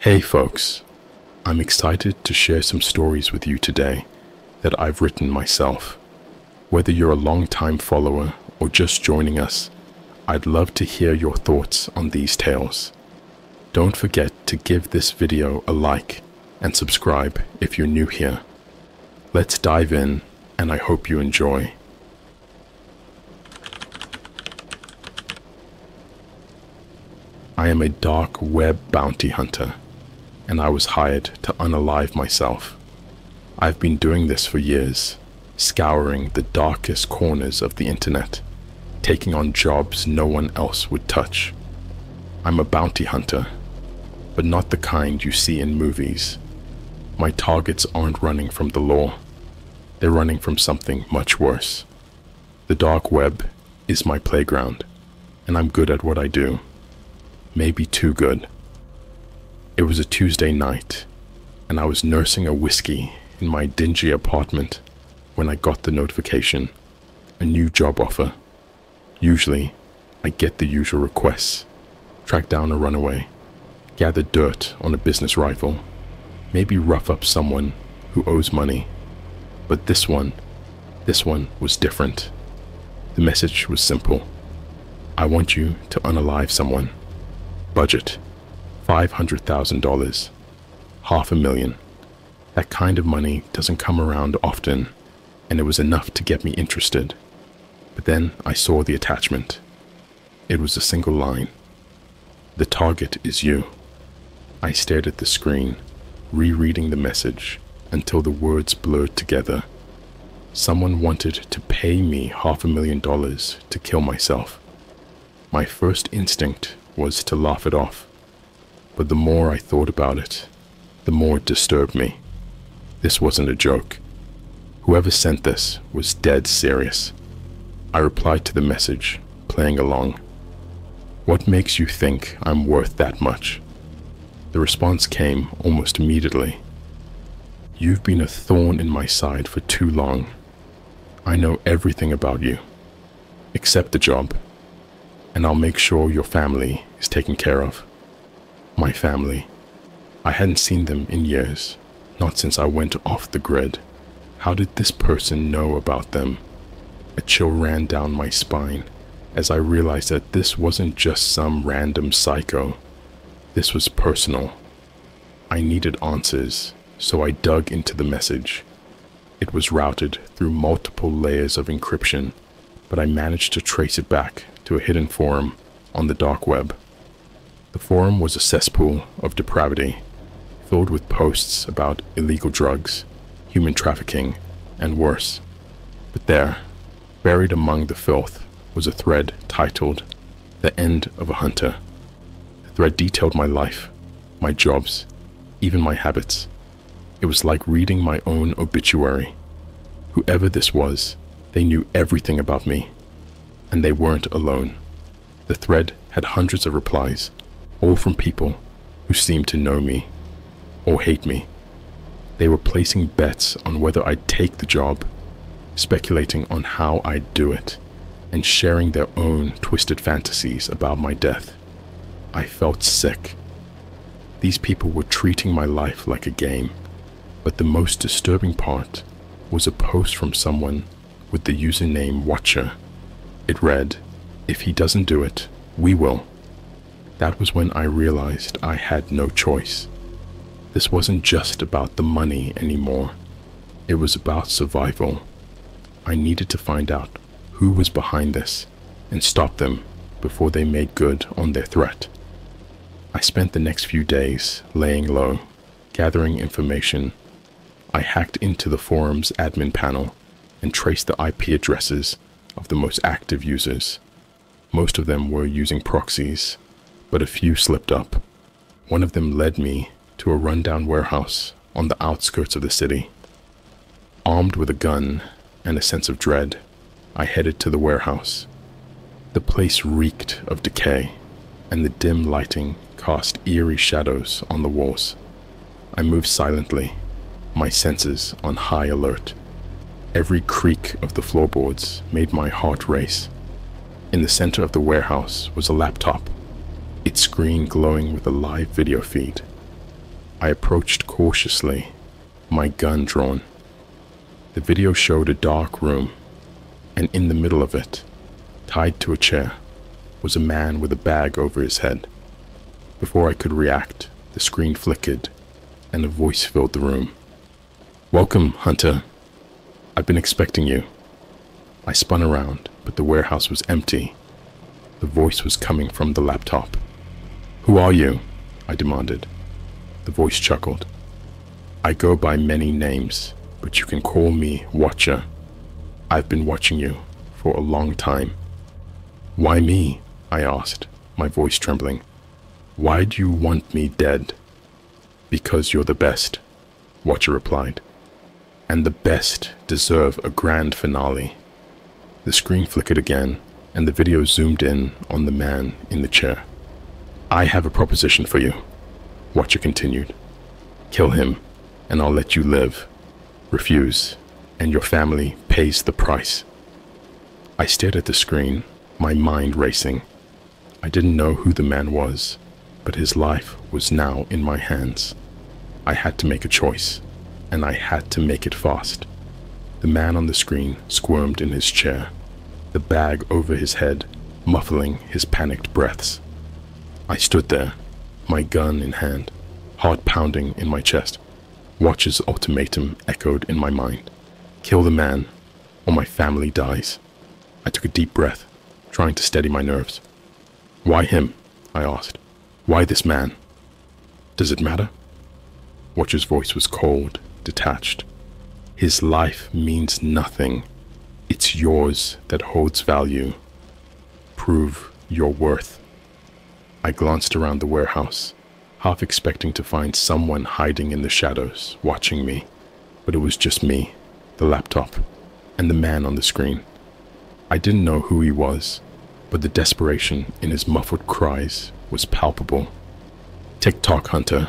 Hey folks, I'm excited to share some stories with you today that I've written myself. Whether you're a long-time follower or just joining us, I'd love to hear your thoughts on these tales. Don't forget to give this video a like and subscribe if you're new here. Let's dive in, and I hope you enjoy. I am a dark web bounty hunter, and I was hired to unalive myself. I've been doing this for years, scouring the darkest corners of the internet, taking on jobs no one else would touch. I'm a bounty hunter, but not the kind you see in movies. My targets aren't running from the law. They're running from something much worse. The dark web is my playground, and I'm good at what I do. Maybe too good. It was a Tuesday night, and I was nursing a whiskey in my dingy apartment when I got the notification, a new job offer. Usually, I get the usual requests: track down a runaway, gather dirt on a business rival, maybe rough up someone who owes money. But this one was different. The message was simple. I want you to unalive someone. Budget, $500,000, $500,000. That kind of money doesn't come around often, and it was enough to get me interested. But then I saw the attachment. It was a single line. The target is you. I stared at the screen, rereading the message until the words blurred together. Someone wanted to pay me $500,000 to kill myself. My first instinct was to laugh it off, but the more I thought about it, the more it disturbed me. This wasn't a joke. Whoever sent this was dead serious. I replied to the message, playing along. What makes you think I'm worth that much? The response came almost immediately. You've been a thorn in my side for too long. I know everything about you. Accept the job, and I'll make sure your family is taken care of. My family. I hadn't seen them in years, not since I went off the grid. How did this person know about them? A chill ran down my spine as I realized that this wasn't just some random psycho. This was personal. I needed answers, so I dug into the message. It was routed through multiple layers of encryption, but I managed to trace it back to a hidden forum on the dark web. The forum was a cesspool of depravity, filled with posts about illegal drugs, human trafficking, and worse. But there, buried among the filth, was a thread titled "The End of a Hunter." The thread detailed my life, my jobs, even my habits. It was like reading my own obituary. Whoever this was, they knew everything about me. And they weren't alone. The thread had hundreds of replies, all from people who seemed to know me or hate me. They were placing bets on whether I'd take the job, speculating on how I'd do it, and sharing their own twisted fantasies about my death. I felt sick. These people were treating my life like a game, but the most disturbing part was a post from someone with the username Watcher. It read, "If he doesn't do it, we will." That was when I realized I had no choice. This wasn't just about the money anymore. It was about survival. I needed to find out who was behind this and stop them before they made good on their threat. I spent the next few days laying low, gathering information. I hacked into the forum's admin panel and traced the IP addresses of the most active users. Most of them were using proxies, but a few slipped up. One of them led me to a rundown warehouse on the outskirts of the city. Armed with a gun and a sense of dread, I headed to the warehouse. The place reeked of decay, and the dim lighting cast eerie shadows on the walls. I moved silently, my senses on high alert. Every creak of the floorboards made my heart race. In the center of the warehouse was a laptop, its screen glowing with a live video feed. I approached cautiously, my gun drawn. The video showed a dark room, and in the middle of it, tied to a chair, was a man with a bag over his head. Before I could react, the screen flickered, and a voice filled the room. "Welcome, Hunter. I've been expecting you." I spun around, but the warehouse was empty. The voice was coming from the laptop. "Who are you?" I demanded. The voice chuckled. "I go by many names, but you can call me Watcher. I've been watching you for a long time." "Why me?" I asked, my voice trembling. "Why do you want me dead?" "Because you're the best," Watcher replied. "And the best deserve a grand finale." The screen flickered again, and the video zoomed in on the man in the chair. "I have a proposition for you," Watcher continued. "Kill him, and I'll let you live. Refuse, and your family pays the price." I stared at the screen, my mind racing. I didn't know who the man was, but his life was now in my hands. I had to make a choice, and I had to make it fast. The man on the screen squirmed in his chair, the bag over his head muffling his panicked breaths. I stood there, my gun in hand, heart pounding in my chest. Watcher's ultimatum echoed in my mind. Kill the man, or my family dies. I took a deep breath, trying to steady my nerves. "Why him?" I asked. "Why this man? Does it matter?" Watcher's voice was cold, detached. "His life means nothing. It's yours that holds value. Prove your worth." I glanced around the warehouse, half expecting to find someone hiding in the shadows, watching me. But it was just me, the laptop, and the man on the screen. I didn't know who he was, but the desperation in his muffled cries was palpable. "Tick-tock, Hunter,"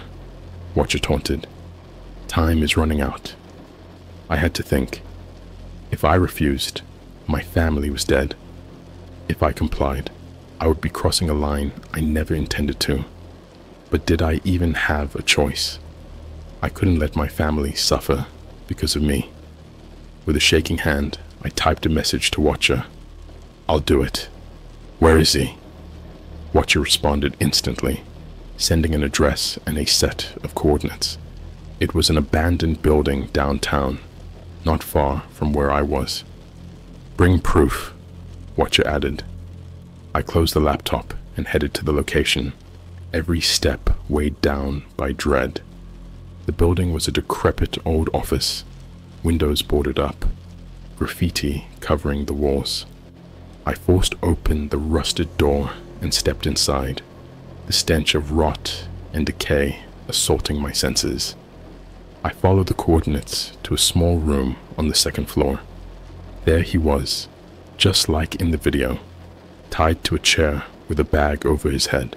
Watcher taunted. "Time is running out." I had to think. If I refused, my family was dead. If I complied, I would be crossing a line I never intended to. But did I even have a choice? I couldn't let my family suffer because of me. With a shaking hand, I typed a message to Watcher. "I'll do it. Where is he?" Watcher responded instantly, sending an address and a set of coordinates. It was an abandoned building downtown, not far from where I was. "Bring proof," Watcher added. I closed the laptop and headed to the location, every step weighed down by dread. The building was a decrepit old office, windows boarded up, graffiti covering the walls. I forced open the rusted door and stepped inside, the stench of rot and decay assaulting my senses. I followed the coordinates to a small room on the second floor. There he was, just like in the video, tied to a chair with a bag over his head.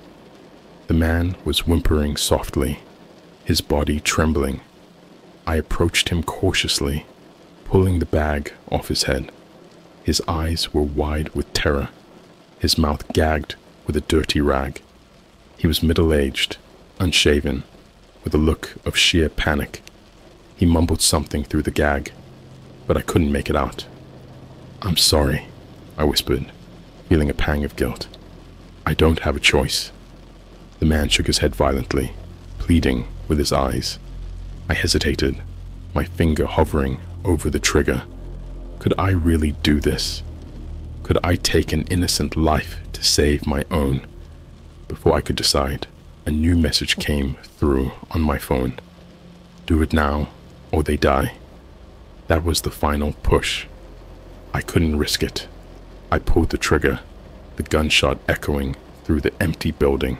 The man was whimpering softly, his body trembling. I approached him cautiously, pulling the bag off his head. His eyes were wide with terror, his mouth gagged with a dirty rag. He was middle-aged, unshaven, with a look of sheer panic. He mumbled something through the gag, but I couldn't make it out. "I'm sorry," I whispered, feeling a pang of guilt. "I don't have a choice." The man shook his head violently, pleading with his eyes. I hesitated, my finger hovering over the trigger. Could I really do this? Could I take an innocent life to save my own? Before I could decide, a new message came through on my phone. "Do it now, or they die." That was the final push. I couldn't risk it. I pulled the trigger, the gunshot echoing through the empty building.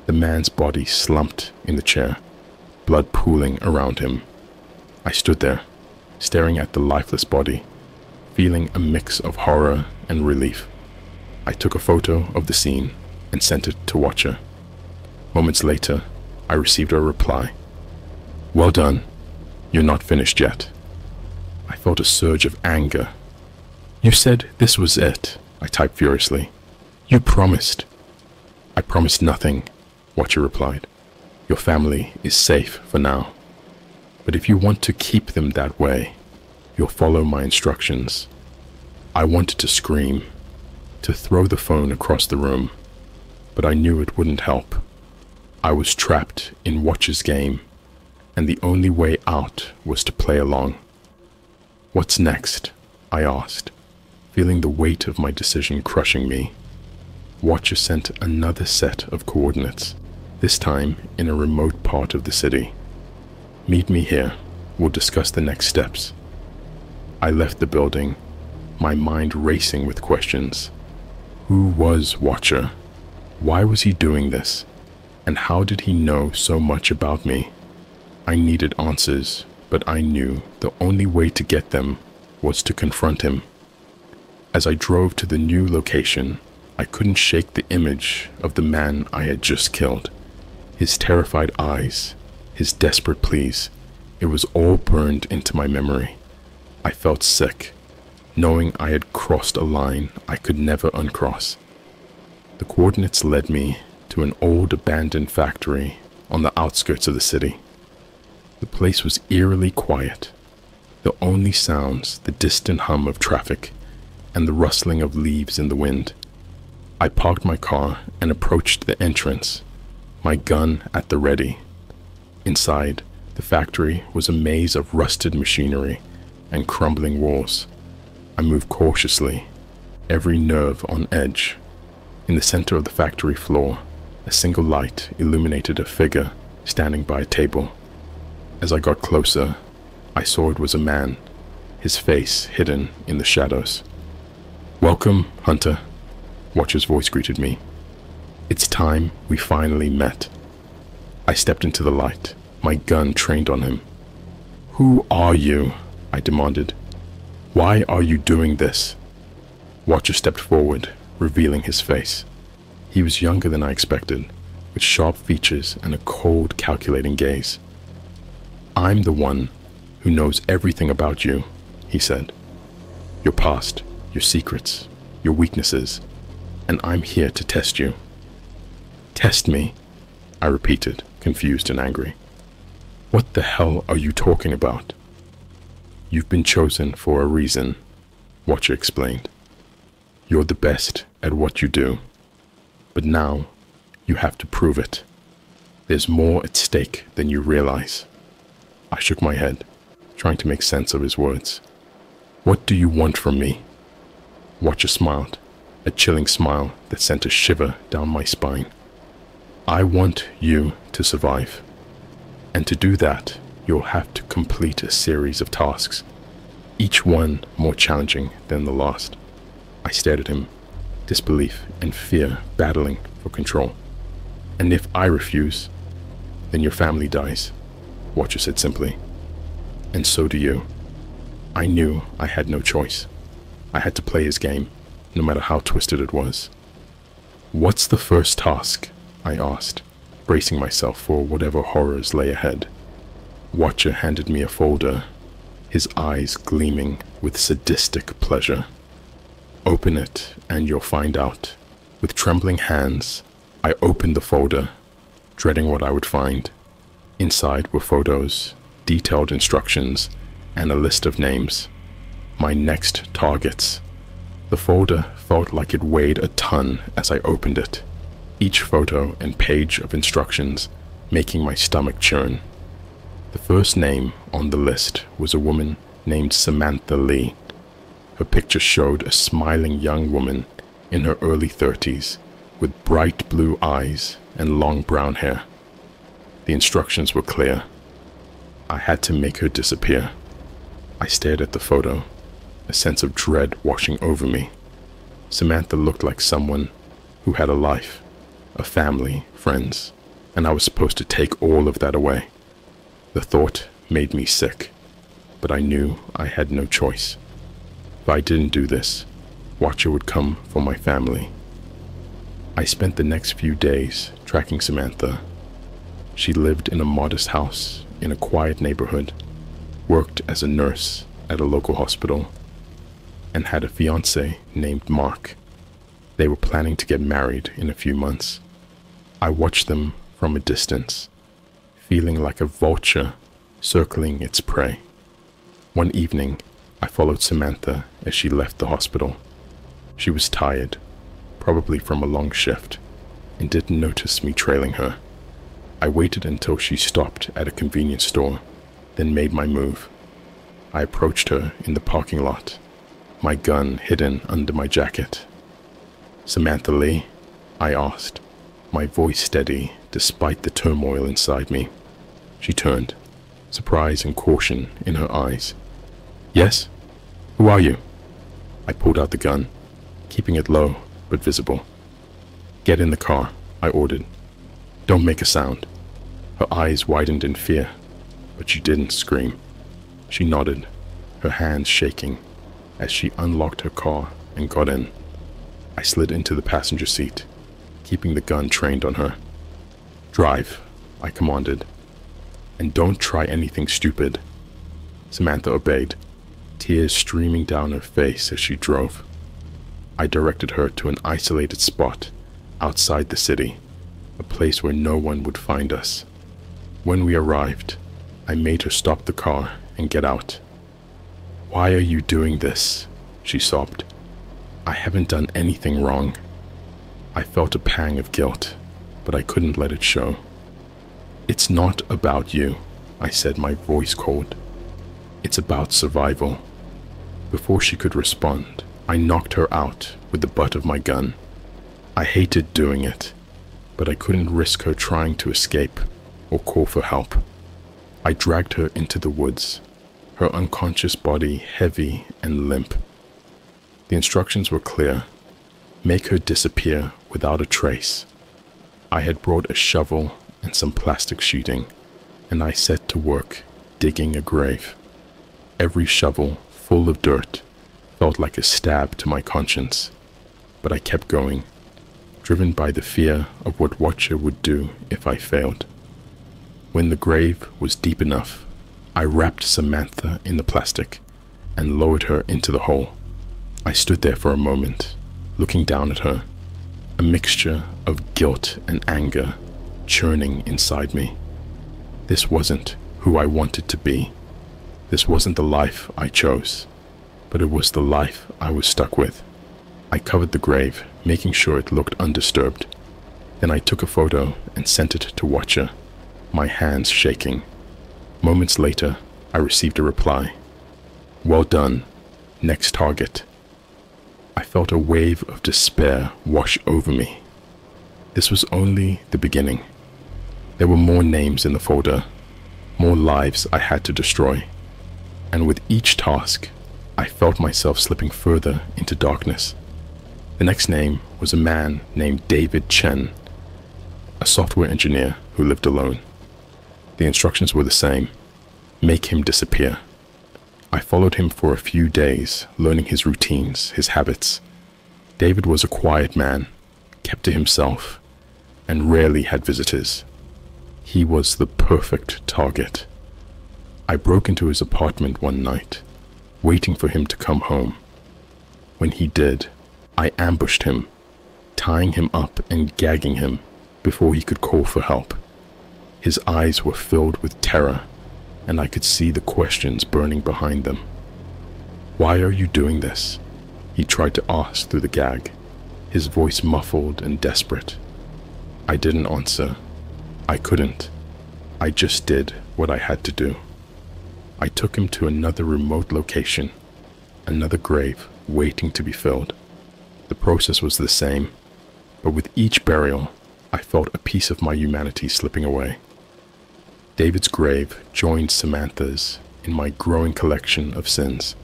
The man's body slumped in the chair, blood pooling around him. I stood there, staring at the lifeless body, feeling a mix of horror and relief. I took a photo of the scene and sent it to Watcher. Moments later, I received a reply. "Well done. You're not finished yet." I felt a surge of anger. "You said this was it," I typed furiously. "You promised." "I promised nothing," Watcher replied. Your family is safe for now, but if you want to keep them that way, you'll follow my instructions." I wanted to scream, to throw the phone across the room, but I knew it wouldn't help. I was trapped in Watcher's game, and the only way out was to play along. "What's next?" I asked, feeling the weight of my decision crushing me. Watcher sent another set of coordinates, this time in a remote part of the city. "Meet me here. We'll discuss the next steps." I left the building, my mind racing with questions. Who was Watcher? Why was he doing this? And how did he know so much about me? I needed answers, but I knew the only way to get them was to confront him. As I drove to the new location, I couldn't shake the image of the man I had just killed. His terrified eyes, his desperate pleas, it was all burned into my memory. I felt sick, knowing I had crossed a line I could never uncross. The coordinates led me to an old abandoned factory on the outskirts of the city. The place was eerily quiet. The only sounds, the distant hum of traffic and the rustling of leaves in the wind. I parked my car and approached the entrance, my gun at the ready. Inside, the factory was a maze of rusted machinery and crumbling walls. I moved cautiously, every nerve on edge. In the center of the factory floor, a single light illuminated a figure standing by a table. As I got closer, I saw it was a man, his face hidden in the shadows. "Welcome, Hunter," Watcher's voice greeted me. "It's time we finally met." I stepped into the light, my gun trained on him. "Who are you?" I demanded. "Why are you doing this?" Watcher stepped forward, revealing his face. He was younger than I expected, with sharp features and a cold, calculating gaze. "I'm the one who knows everything about you," he said. "Your past, your secrets, your weaknesses, and I'm here to test you." "Test me?" I repeated, confused and angry. "What the hell are you talking about?" "You've been chosen for a reason," Watcher explained. "You're the best at what you do, but now you have to prove it. There's more at stake than you realize." I shook my head, trying to make sense of his words. "What do you want from me?" Watcher smiled, a chilling smile that sent a shiver down my spine. "I want you to survive. And to do that, you'll have to complete a series of tasks, each one more challenging than the last." I stared at him, disbelief and fear battling for control. "And if I refuse, then your family dies," Watcher said simply. "And so do you." I knew I had no choice. I had to play his game, no matter how twisted it was. "What's the first task?" I asked, bracing myself for whatever horrors lay ahead. Watcher handed me a folder, his eyes gleaming with sadistic pleasure. "Open it and you'll find out." With trembling hands, I opened the folder, dreading what I would find. Inside were photos, detailed instructions, and a list of names. My next targets. The folder felt like it weighed a ton as I opened it, each photo and page of instructions making my stomach churn. The first name on the list was a woman named Samantha Lee. Her picture showed a smiling young woman in her early 30s with bright blue eyes and long brown hair. The instructions were clear. I had to make her disappear. I stared at the photo, a sense of dread washing over me. Samantha looked like someone who had a life, a family, friends, and I was supposed to take all of that away. The thought made me sick, but I knew I had no choice. If I didn't do this, Watcher would come for my family. I spent the next few days tracking Samantha. She lived in a modest house in a quiet neighborhood, worked as a nurse at a local hospital, and had a fiancé named Mark. They were planning to get married in a few months. I watched them from a distance, feeling like a vulture circling its prey. One evening, I followed Samantha as she left the hospital. She was tired, probably from a long shift, and didn't notice me trailing her. I waited until she stopped at a convenience store, then made my move. I approached her in the parking lot, my gun hidden under my jacket. "Samantha Lee?" I asked, my voice steady despite the turmoil inside me. She turned, surprise and caution in her eyes. "Yes? Who are you?" I pulled out the gun, keeping it low but visible. "Get in the car," I ordered. "Don't make a sound." Her eyes widened in fear, but she didn't scream. She nodded, her hands shaking, as she unlocked her car and got in. I slid into the passenger seat, keeping the gun trained on her. "Drive," I commanded. "And don't try anything stupid." Samantha obeyed, tears streaming down her face as she drove. I directed her to an isolated spot outside the city, a place where no one would find us. When we arrived, I made her stop the car and get out. "Why are you doing this?" she sobbed. "I haven't done anything wrong." I felt a pang of guilt, but I couldn't let it show. "It's not about you," I said, my voice cold. "It's about survival." Before she could respond, I knocked her out with the butt of my gun. I hated doing it, but I couldn't risk her trying to escape or call for help. I dragged her into the woods, her unconscious body heavy and limp. The instructions were clear: make her disappear without a trace. I had brought a shovel and some plastic sheeting, and I set to work digging a grave. Every shovel, full of dirt, felt like a stab to my conscience, but I kept going, driven by the fear of what Watcher would do if I failed. When the grave was deep enough, I wrapped Samantha in the plastic and lowered her into the hole. I stood there for a moment, looking down at her, a mixture of guilt and anger churning inside me. This wasn't who I wanted to be. This wasn't the life I chose, but it was the life I was stuck with. I covered the grave, making sure it looked undisturbed. Then I took a photo and sent it to Watcher, my hands shaking. Moments later, I received a reply. "Well done. Next target." I felt a wave of despair wash over me. This was only the beginning. There were more names in the folder, more lives I had to destroy. And with each task, I felt myself slipping further into darkness. The next name was a man named David Chen, a software engineer who lived alone. The instructions were the same: make him disappear. I followed him for a few days, learning his routines, his habits. David was a quiet man, kept to himself, and rarely had visitors. He was the perfect target. I broke into his apartment one night, waiting for him to come home. When he did, I ambushed him, tying him up and gagging him before he could call for help. His eyes were filled with terror, and I could see the questions burning behind them. "Why are you doing this?" he tried to ask through the gag, his voice muffled and desperate. I didn't answer. I couldn't. I just did what I had to do. I took him to another remote location, another grave waiting to be filled. The process was the same, but with each burial, I felt a piece of my humanity slipping away. David's grave joined Samantha's in my growing collection of sins.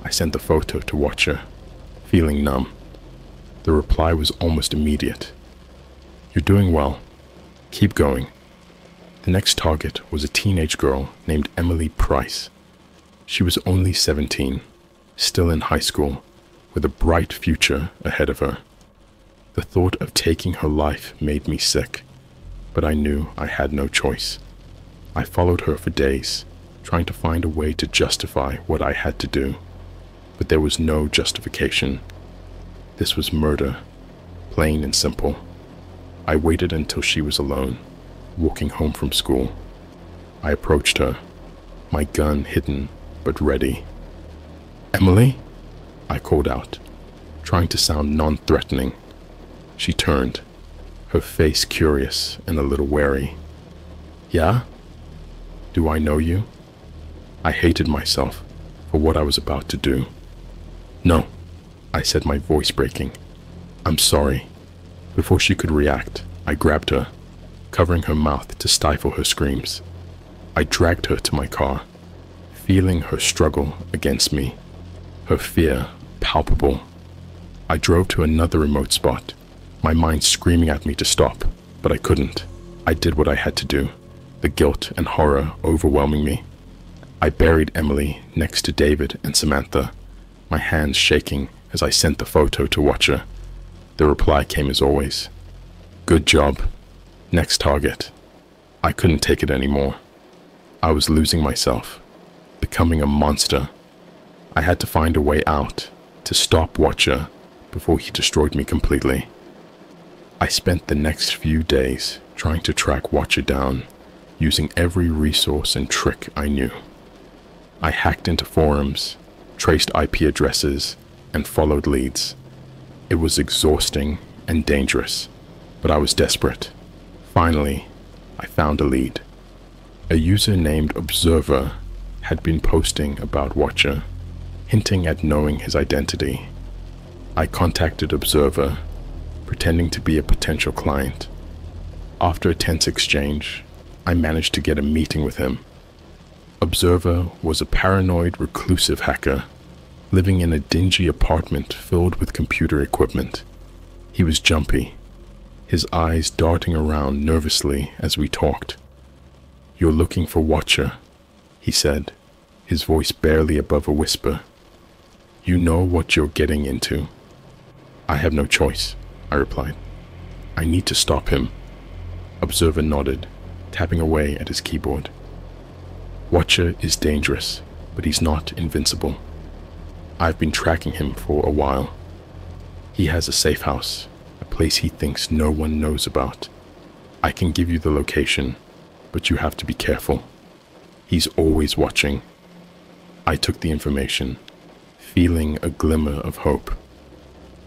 I sent the photo to Watcher, feeling numb. The reply was almost immediate. "You're doing well. Keep going." The next target was a teenage girl named Emily Price. She was only 17, still in high school, with a bright future ahead of her. The thought of taking her life made me sick, but I knew I had no choice. I followed her for days, trying to find a way to justify what I had to do, but there was no justification. This was murder, plain and simple. I waited until she was alone, walking home from school, I approached her, my gun hidden but ready. "Emily?" I called out, trying to sound non-threatening. She turned, her face curious and a little wary. "Yeah? Do I know you?" I hated myself for what I was about to do. "No," I said, my voice breaking. "I'm sorry." Before she could react, I grabbed her, covering her mouth to stifle her screams. I dragged her to my car, feeling her struggle against me, her fear palpable. I drove to another remote spot, my mind screaming at me to stop, but I couldn't. I did what I had to do, the guilt and horror overwhelming me. I buried Emily next to David and Samantha, my hands shaking as I sent the photo to Watcher. The reply came as always. "Good job. Next target." I couldn't take it anymore. I was losing myself, becoming a monster. I had to find a way out, to stop Watcher before he destroyed me completely. I spent the next few days trying to track Watcher down, using every resource and trick I knew. I hacked into forums, traced IP addresses, and followed leads. It was exhausting and dangerous, but I was desperate. Finally, I found a lead. A user named Observer had been posting about Watcher, hinting at knowing his identity. I contacted Observer, pretending to be a potential client. After a tense exchange, I managed to get a meeting with him. Observer was a paranoid, reclusive hacker, living in a dingy apartment filled with computer equipment. He was jumpy, his eyes darting around nervously as we talked. "You're looking for Watcher," he said, his voice barely above a whisper. "You know what you're getting into." "I have no choice," I replied. "I need to stop him." Observer nodded, tapping away at his keyboard. "Watcher is dangerous, but he's not invincible. I've been tracking him for a while. He has a safe house, a place he thinks no one knows about. I can give you the location, but you have to be careful. He's always watching." I took the information, feeling a glimmer of hope.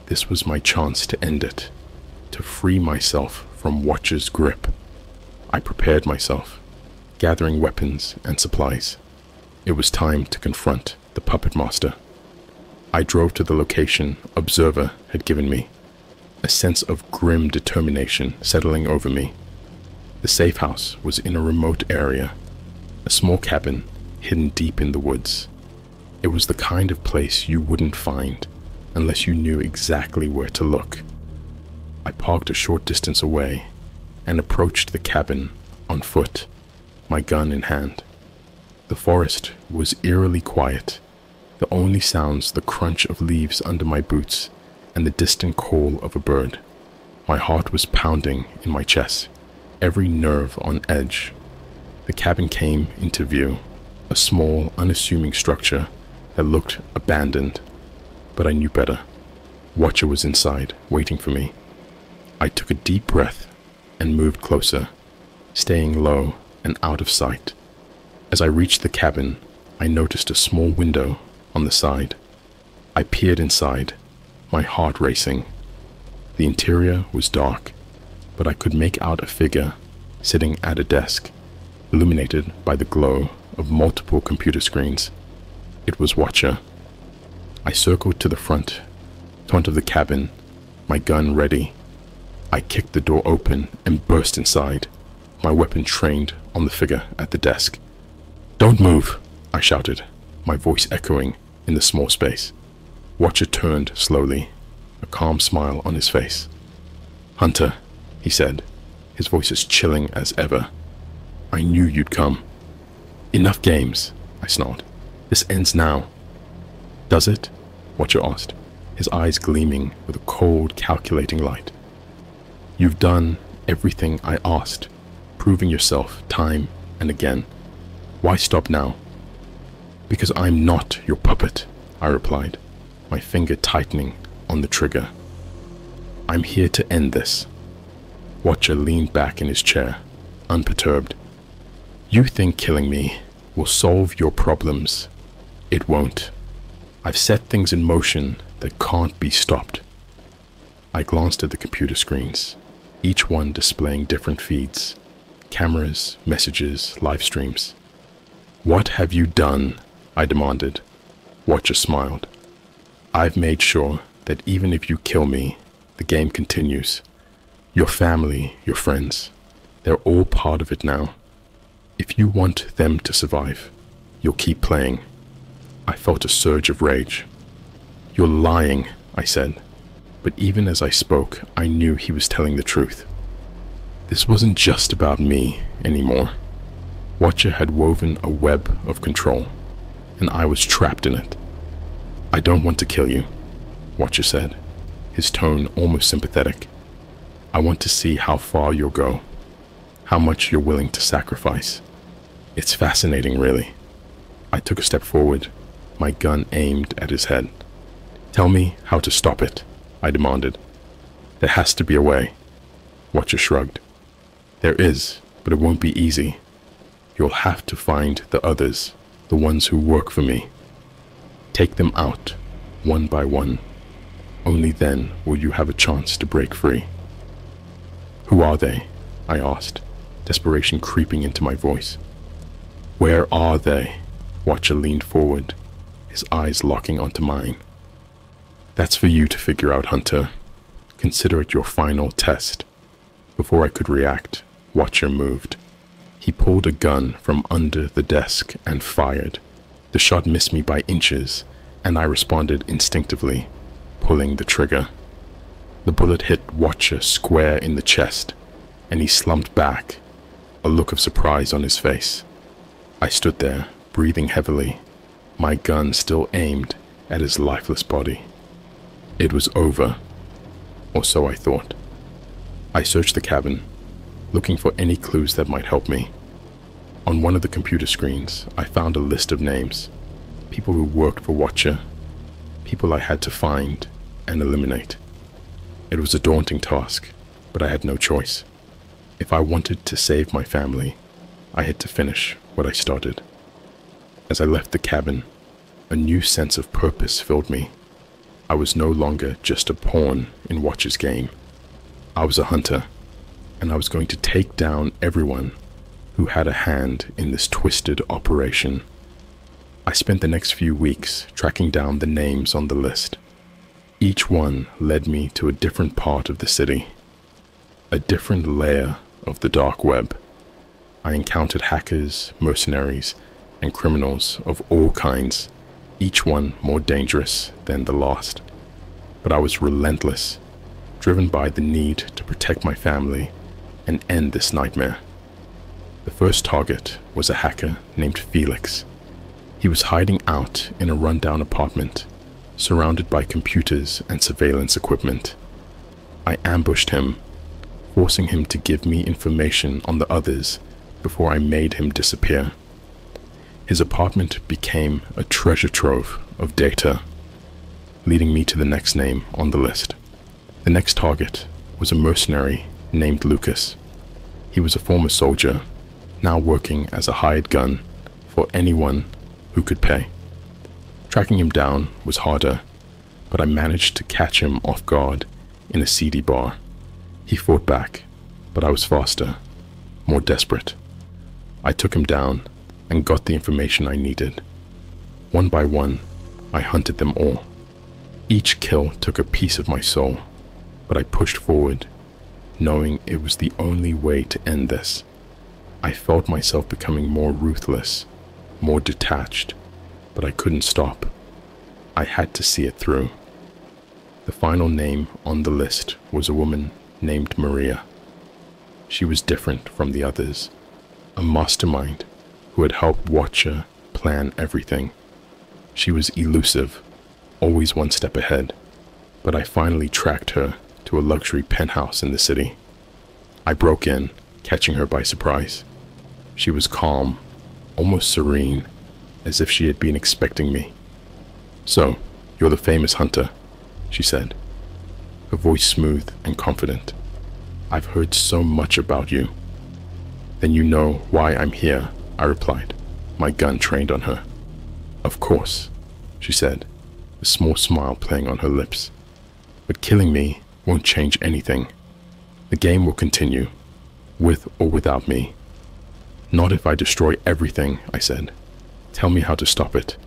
This was my chance to end it, to free myself from Watcher's grip. I prepared myself, gathering weapons and supplies. It was time to confront the puppet master. I drove to the location Observer had given me, a sense of grim determination settling over me. The safe house was in a remote area, a small cabin hidden deep in the woods. It was the kind of place you wouldn't find unless you knew exactly where to look. I parked a short distance away and approached the cabin on foot, my gun in hand. The forest was eerily quiet, the only sounds the crunch of leaves under my boots and the distant call of a bird. My heart was pounding in my chest, every nerve on edge. The cabin came into view, a small, unassuming structure that looked abandoned, but I knew better. Watcher was inside, waiting for me. I took a deep breath and moved closer, staying low and out of sight. As I reached the cabin, I noticed a small window on the side. I peered inside, my heart racing. The interior was dark, but I could make out a figure sitting at a desk, illuminated by the glow of multiple computer screens. It was Watcher. I circled to the front of the cabin, my gun ready. I kicked the door open and burst inside, my weapon trained on the figure at the desk. "Don't move," I shouted, my voice echoing in the small space. Watcher turned slowly, a calm smile on his face. "Hunter," he said, his voice as chilling as ever. "I knew you'd come." "Enough games," I snarled. "This ends now." "Does it?" Watcher asked, his eyes gleaming with a cold, calculating light. "You've done everything I asked, proving yourself time and again. Why stop now?" "Because I'm not your puppet," I replied, my finger tightening on the trigger. "I'm here to end this." Watcher leaned back in his chair, unperturbed. You think killing me will solve your problems. It won't. I've set things in motion that can't be stopped. I glanced at the computer screens, each one displaying different feeds, cameras, messages, live streams. What have you done? I demanded. Watcher smiled. I've made sure that even if you kill me, the game continues. Your family, your friends, they're all part of it now. If you want them to survive, you'll keep playing. I felt a surge of rage. You're lying, I said, but even as I spoke, I knew he was telling the truth. This wasn't just about me anymore. Watcher had woven a web of control, and I was trapped in it. I don't want to kill you, Watcher said, his tone almost sympathetic. I want to see how far you'll go, how much you're willing to sacrifice. It's fascinating, really. I took a step forward, my gun aimed at his head. Tell me how to stop it, I demanded. There has to be a way. Watcher shrugged. There is, but it won't be easy. You'll have to find the others, the ones who work for me. Take them out, one by one. Only then will you have a chance to break free. Who are they? I asked, desperation creeping into my voice. Where are they? Watcher leaned forward, his eyes locking onto mine. That's for you to figure out, Hunter. Consider it your final test. Before I could react, Watcher moved. He pulled a gun from under the desk and fired. The shot missed me by inches, and I responded instinctively, pulling the trigger. The bullet hit Watcher square in the chest, and he slumped back, a look of surprise on his face. I stood there, breathing heavily, my gun still aimed at his lifeless body. It was over, or so I thought. I searched the cabin, looking for any clues that might help me. On one of the computer screens, I found a list of names, people who worked for Watcher, people I had to find and eliminate. It was a daunting task, but I had no choice. If I wanted to save my family, I had to finish what I started. As I left the cabin, a new sense of purpose filled me. I was no longer just a pawn in Watcher's game. I was a hunter, and I was going to take down everyone who had a hand in this twisted operation. I spent the next few weeks tracking down the names on the list. Each one led me to a different part of the city, a different layer of the dark web. I encountered hackers, mercenaries, and criminals of all kinds, each one more dangerous than the last. But I was relentless, driven by the need to protect my family and end this nightmare. The first target was a hacker named Felix. He was hiding out in a rundown apartment, surrounded by computers and surveillance equipment. I ambushed him, forcing him to give me information on the others before I made him disappear. His apartment became a treasure trove of data, leading me to the next name on the list. The next target was a mercenary named Lucas. He was a former soldier, now working as a hired gun for anyone who could pay. Tracking him down was harder, but I managed to catch him off guard in a seedy bar. He fought back, but I was faster, more desperate. I took him down and got the information I needed. One by one, I hunted them all. Each kill took a piece of my soul, but I pushed forward, knowing it was the only way to end this. I felt myself becoming more ruthless, more detached, but I couldn't stop. I had to see it through. The final name on the list was a woman named Maria. She was different from the others, a mastermind who had helped Watcher plan everything. She was elusive, always one step ahead, but I finally tracked her to a luxury penthouse in the city. I broke in, catching her by surprise. She was calm, almost serene, as if she had been expecting me. "So, you're the famous hunter," she said, her voice smooth and confident. "I've heard so much about you." "Then you know why I'm here," I replied, my gun trained on her. Of course, she said, a small smile playing on her lips. But killing me won't change anything. The game will continue, with or without me. Not if I destroy everything, I said. Tell me how to stop it.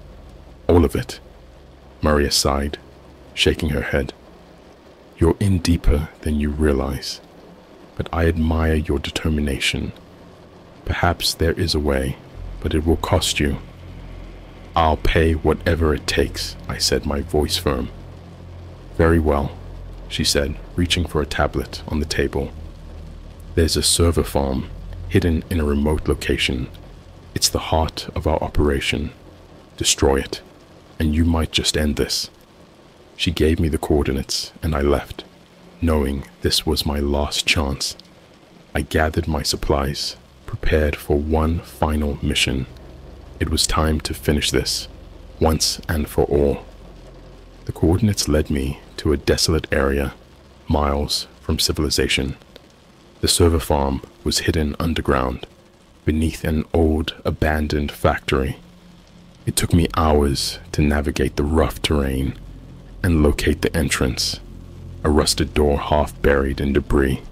All of it. Maria sighed, shaking her head. You're in deeper than you realize, but I admire your determination. Perhaps there is a way, but it will cost you. I'll pay whatever it takes, I said, my voice firm. Very well, she said, reaching for a tablet on the table. There's a server farm hidden in a remote location. It's the heart of our operation. Destroy it, and you might just end this. She gave me the coordinates, and I left, knowing this was my last chance. I gathered my supplies, prepared for one final mission. It was time to finish this, once and for all. The coordinates led me to a desolate area, miles from civilization. The server farm was hidden underground, beneath an old, abandoned factory. It took me hours to navigate the rough terrain and locate the entrance, a rusted door half buried in debris.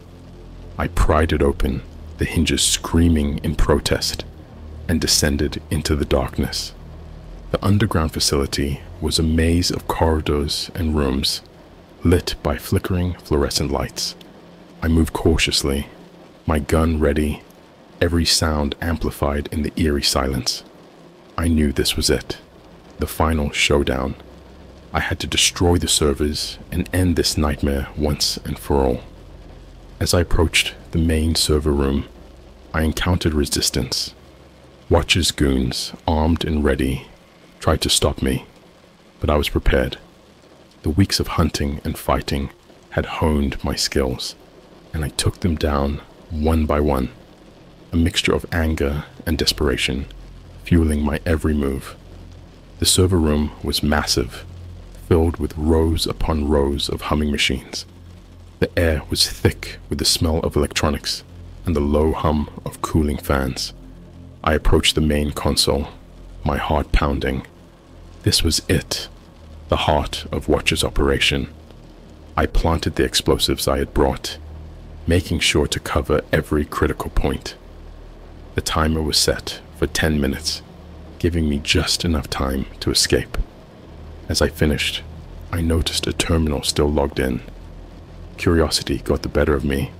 I pried it open, the hinges screaming in protest, and descended into the darkness. The underground facility was a maze of corridors and rooms, lit by flickering fluorescent lights. I moved cautiously, my gun ready, every sound amplified in the eerie silence. I knew this was it, the final showdown. I had to destroy the servers and end this nightmare once and for all. As I approached the main server room, I encountered resistance. Watcher's goons, armed and ready, tried to stop me, but I was prepared. The weeks of hunting and fighting had honed my skills, and I took them down one by one, a mixture of anger and desperation, fueling my every move. The server room was massive, filled with rows upon rows of humming machines. The air was thick with the smell of electronics and the low hum of cooling fans. I approached the main console, my heart pounding. This was it, the heart of Watcher's operation. I planted the explosives I had brought, making sure to cover every critical point. The timer was set for 10 minutes, giving me just enough time to escape. As I finished, I noticed a terminal still logged in. Curiosity got the better of me,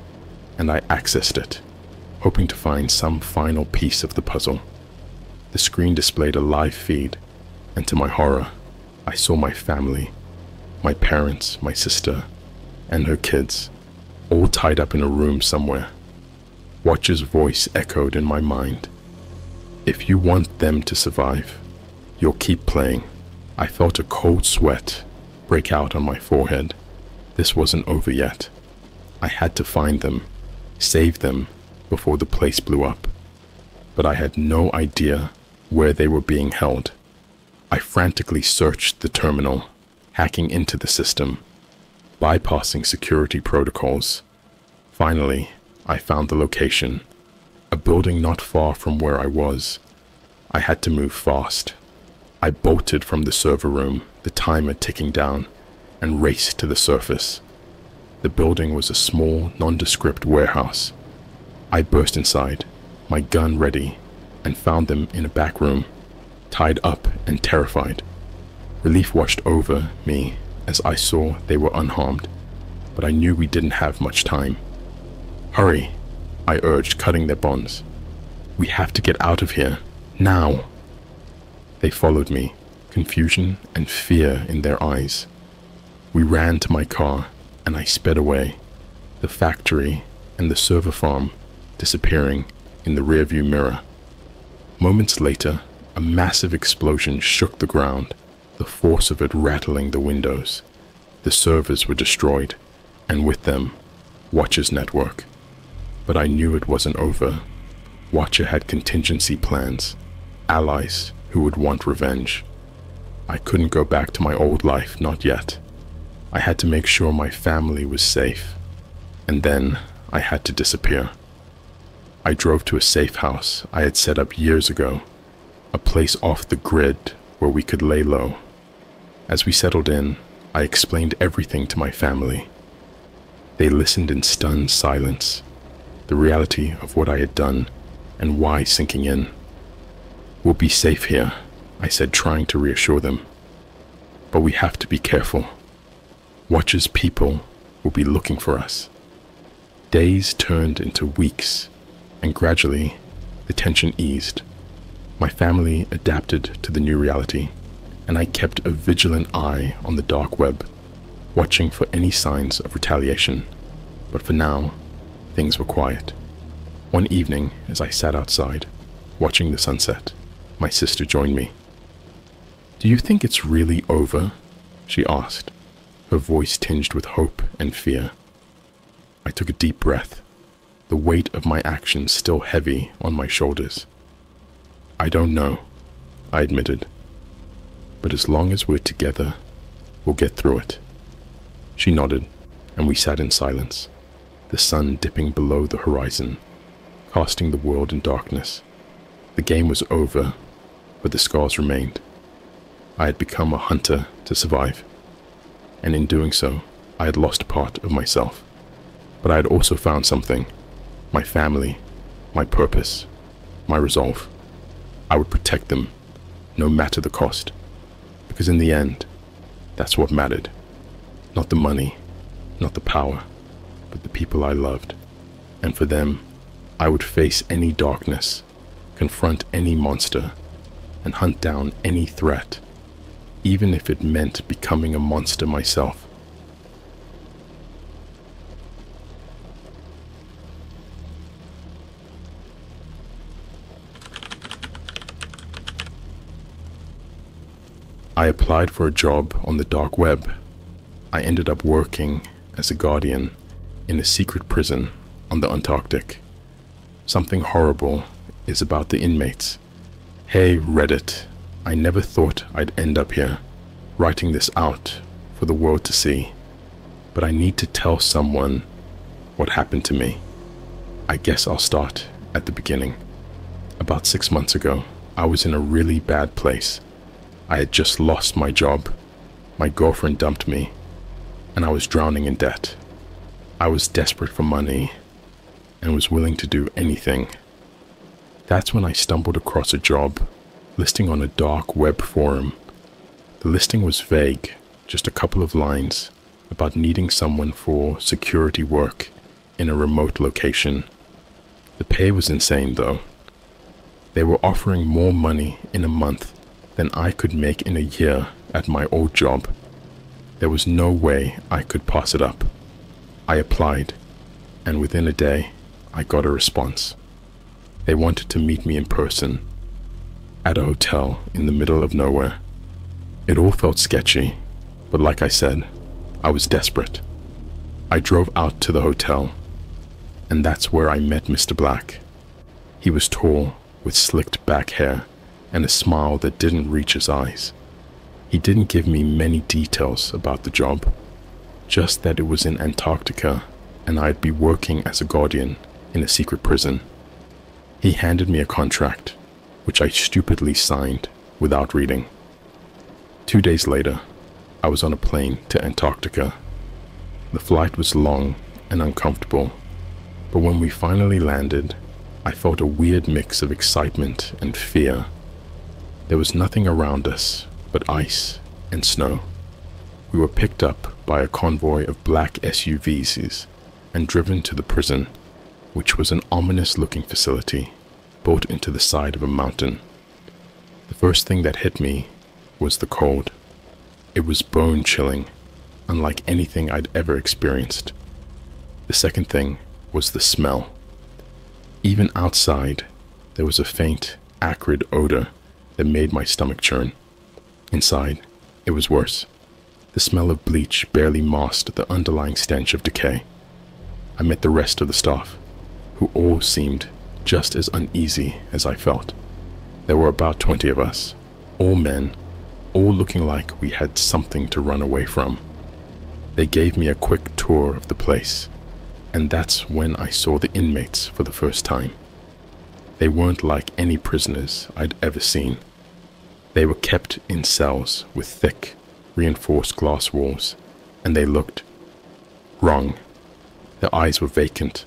and I accessed it, hoping to find some final piece of the puzzle. The screen displayed a live feed, and to my horror, I saw my family, my parents, my sister, and her kids, all tied up in a room somewhere. Watcher's voice echoed in my mind. If you want them to survive, you'll keep playing. I felt a cold sweat break out on my forehead. This wasn't over yet. I had to find them, save them before the place blew up. But I had no idea where they were being held. I frantically searched the terminal, hacking into the system, bypassing security protocols. Finally, I found the location, a building not far from where I was. I had to move fast. I bolted from the server room, the timer ticking down, and raced to the surface. The building was a small, nondescript warehouse. I burst inside, my gun ready, and found them in a back room, tied up and terrified. Relief washed over me as I saw they were unharmed, but I knew we didn't have much time. Hurry, I urged, cutting their bonds. We have to get out of here, now. They followed me, confusion and fear in their eyes. We ran to my car, and I sped away, the factory and the server farm disappearing in the rearview mirror. Moments later, a massive explosion shook the ground, the force of it rattling the windows. The servers were destroyed, and with them, Watcher's network. But I knew it wasn't over. Watcher had contingency plans, allies who would want revenge. I couldn't go back to my old life, not yet. I had to make sure my family was safe, and then I had to disappear. I drove to a safe house I had set up years ago, a place off the grid where we could lay low. As we settled in, I explained everything to my family. They listened in stunned silence, the reality of what I had done and why sinking in. "We'll be safe here," I said, trying to reassure them. "But we have to be careful. Watcher's people will be looking for us." Days turned into weeks, and gradually the tension eased. My family adapted to the new reality, and I kept a vigilant eye on the dark web, watching for any signs of retaliation. But for now, things were quiet. One evening, as I sat outside, watching the sunset, my sister joined me. "Do you think it's really over?" she asked, her voice tinged with hope and fear. I took a deep breath, the weight of my actions still heavy on my shoulders. "I don't know," I admitted. "But as long as we're together, we'll get through it." She nodded, and we sat in silence, the sun dipping below the horizon, casting the world in darkness. The game was over, but the scars remained. I had become a hunter to survive, and in doing so, I had lost part of myself. But I had also found something: my family, my purpose, my resolve. I would protect them, no matter the cost, because in the end, that's what mattered. Not the money, not the power, but the people I loved. And for them, I would face any darkness, confront any monster, and hunt down any threat, even if it meant becoming a monster myself. I applied for a job on the dark web. I ended up working as a guardian in a secret prison on the Antarctic. Something horrible is about the inmates. Hey Reddit, I never thought I'd end up here, writing this out for the world to see. But I need to tell someone what happened to me. I guess I'll start at the beginning. About 6 months ago, I was in a really bad place. I had just lost my job, my girlfriend dumped me, and I was drowning in debt. I was desperate for money and was willing to do anything. That's when I stumbled across a job listing on a dark web forum. The listing was vague, just a couple of lines about needing someone for security work in a remote location. The pay was insane though. They were offering more money in a month than I could make in a year at my old job. There was no way I could pass it up. I applied, and within a day, I got a response. They wanted to meet me in person, at a hotel in the middle of nowhere. It all felt sketchy, but like I said, I was desperate. I drove out to the hotel, and that's where I met Mr. Black. He was tall, with slicked back hair, and a smile that didn't reach his eyes. He didn't give me many details about the job, just that it was in Antarctica and I'd be working as a guardian in a secret prison. He handed me a contract, which I stupidly signed without reading. 2 days later, I was on a plane to Antarctica. The flight was long and uncomfortable, but when we finally landed, I felt a weird mix of excitement and fear. There was nothing around us but ice and snow. We were picked up by a convoy of black SUVs and driven to the prison, which was an ominous-looking facility built into the side of a mountain. The first thing that hit me was the cold. It was bone-chilling, unlike anything I'd ever experienced. The second thing was the smell. Even outside, there was a faint, acrid odor that made my stomach churn. Inside, it was worse. The smell of bleach barely masked the underlying stench of decay. I met the rest of the staff, who all seemed just as uneasy as I felt. There were about 20 of us, all men, all looking like we had something to run away from. They gave me a quick tour of the place, and that's when I saw the inmates for the first time. They weren't like any prisoners I'd ever seen. They were kept in cells with thick, reinforced glass walls, and they looked wrong. Their eyes were vacant,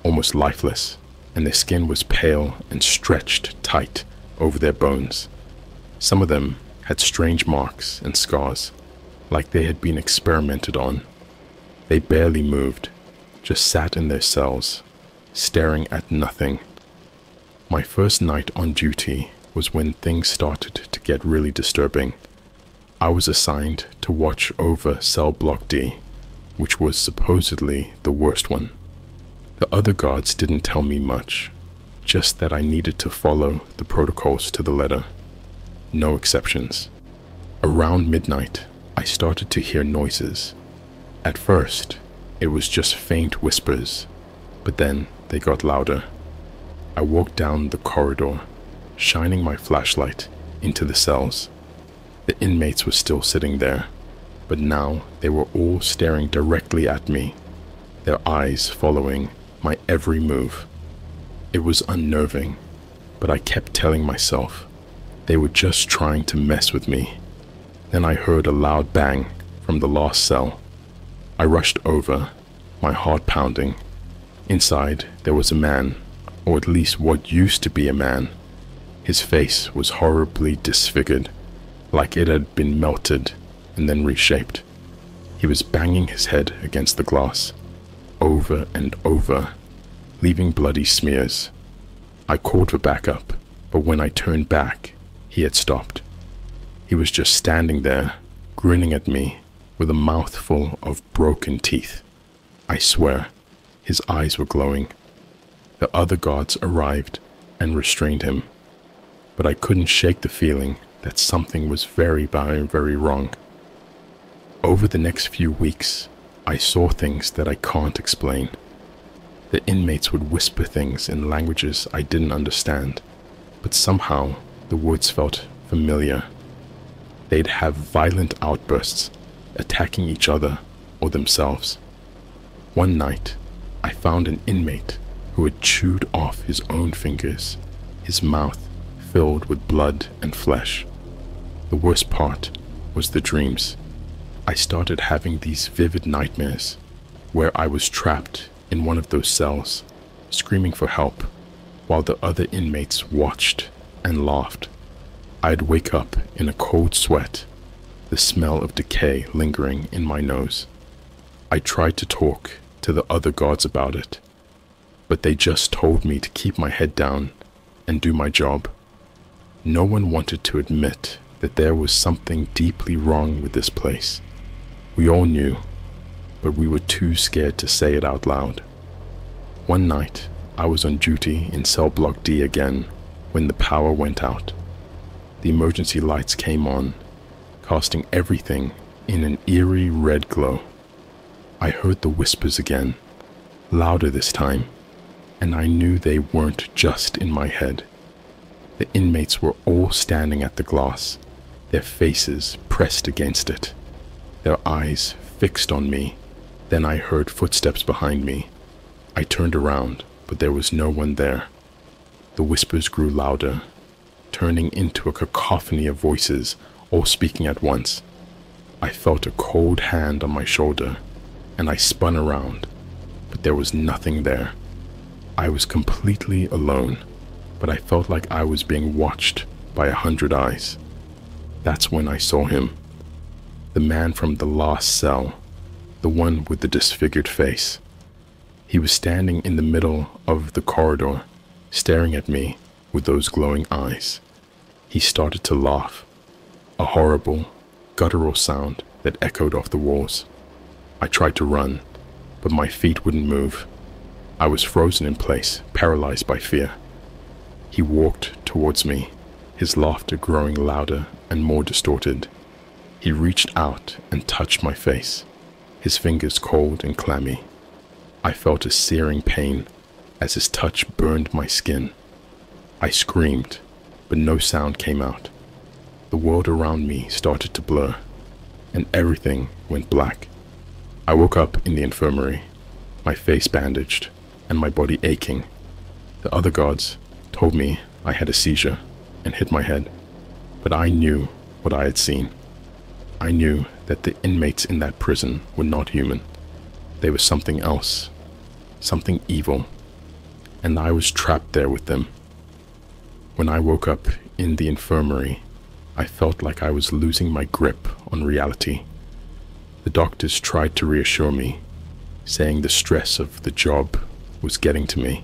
almost lifeless, and their skin was pale and stretched tight over their bones. Some of them had strange marks and scars, like they had been experimented on. They barely moved, just sat in their cells, staring at nothing. My first night on duty was when things started to get really disturbing. I was assigned to watch over cell block D, which was supposedly the worst one. The other guards didn't tell me much, just that I needed to follow the protocols to the letter. No exceptions. Around midnight, I started to hear noises. At first, it was just faint whispers, but then they got louder. I walked down the corridor, shining my flashlight into the cells. The inmates were still sitting there, but now they were all staring directly at me, their eyes following my every move. It was unnerving, but I kept telling myself they were just trying to mess with me. Then I heard a loud bang from the last cell. I rushed over, my heart pounding. Inside, there was a man, or at least what used to be a man. His face was horribly disfigured, like it had been melted and then reshaped. He was banging his head against the glass, over and over, leaving bloody smears. I called for backup, but when I turned back, he had stopped. He was just standing there, grinning at me with a mouthful of broken teeth. I swear, his eyes were glowing. The other guards arrived and restrained him, but I couldn't shake the feeling that something was very, very wrong. Over the next few weeks, I saw things that I can't explain. The inmates would whisper things in languages I didn't understand, but somehow the words felt familiar. They'd have violent outbursts, attacking each other or themselves. One night, I found an inmate who had chewed off his own fingers, his mouth filled with blood and flesh. The worst part was the dreams. I started having these vivid nightmares where I was trapped in one of those cells, screaming for help, while the other inmates watched and laughed. I'd wake up in a cold sweat, the smell of decay lingering in my nose. I tried to talk to the other guards about it, but they just told me to keep my head down and do my job. No one wanted to admit that there was something deeply wrong with this place. We all knew, but we were too scared to say it out loud. One night, I was on duty in cell block D again when the power went out. The emergency lights came on, casting everything in an eerie red glow. I heard the whispers again, louder this time, and I knew they weren't just in my head. The inmates were all standing at the glass, their faces pressed against it, their eyes fixed on me. Then I heard footsteps behind me. I turned around, but there was no one there. The whispers grew louder, turning into a cacophony of voices, all speaking at once. I felt a cold hand on my shoulder, and I spun around, but there was nothing there. I was completely alone, but I felt like I was being watched by 100 eyes. That's when I saw him. The man from the last cell, the one with the disfigured face. He was standing in the middle of the corridor, staring at me with those glowing eyes. He started to laugh, a horrible, guttural sound that echoed off the walls. I tried to run, but my feet wouldn't move. I was frozen in place, paralyzed by fear. He walked towards me, his laughter growing louder and more distorted. He reached out and touched my face, his fingers cold and clammy. I felt a searing pain as his touch burned my skin. I screamed, but no sound came out. The world around me started to blur, and everything went black. I woke up in the infirmary, my face bandaged and my body aching. The other guards told me I had a seizure and hit my head, but I knew what I had seen. I knew that the inmates in that prison were not human. They were something else, something evil, and I was trapped there with them. When I woke up in the infirmary, I felt like I was losing my grip on reality. The doctors tried to reassure me, saying the stress of the job was getting to me.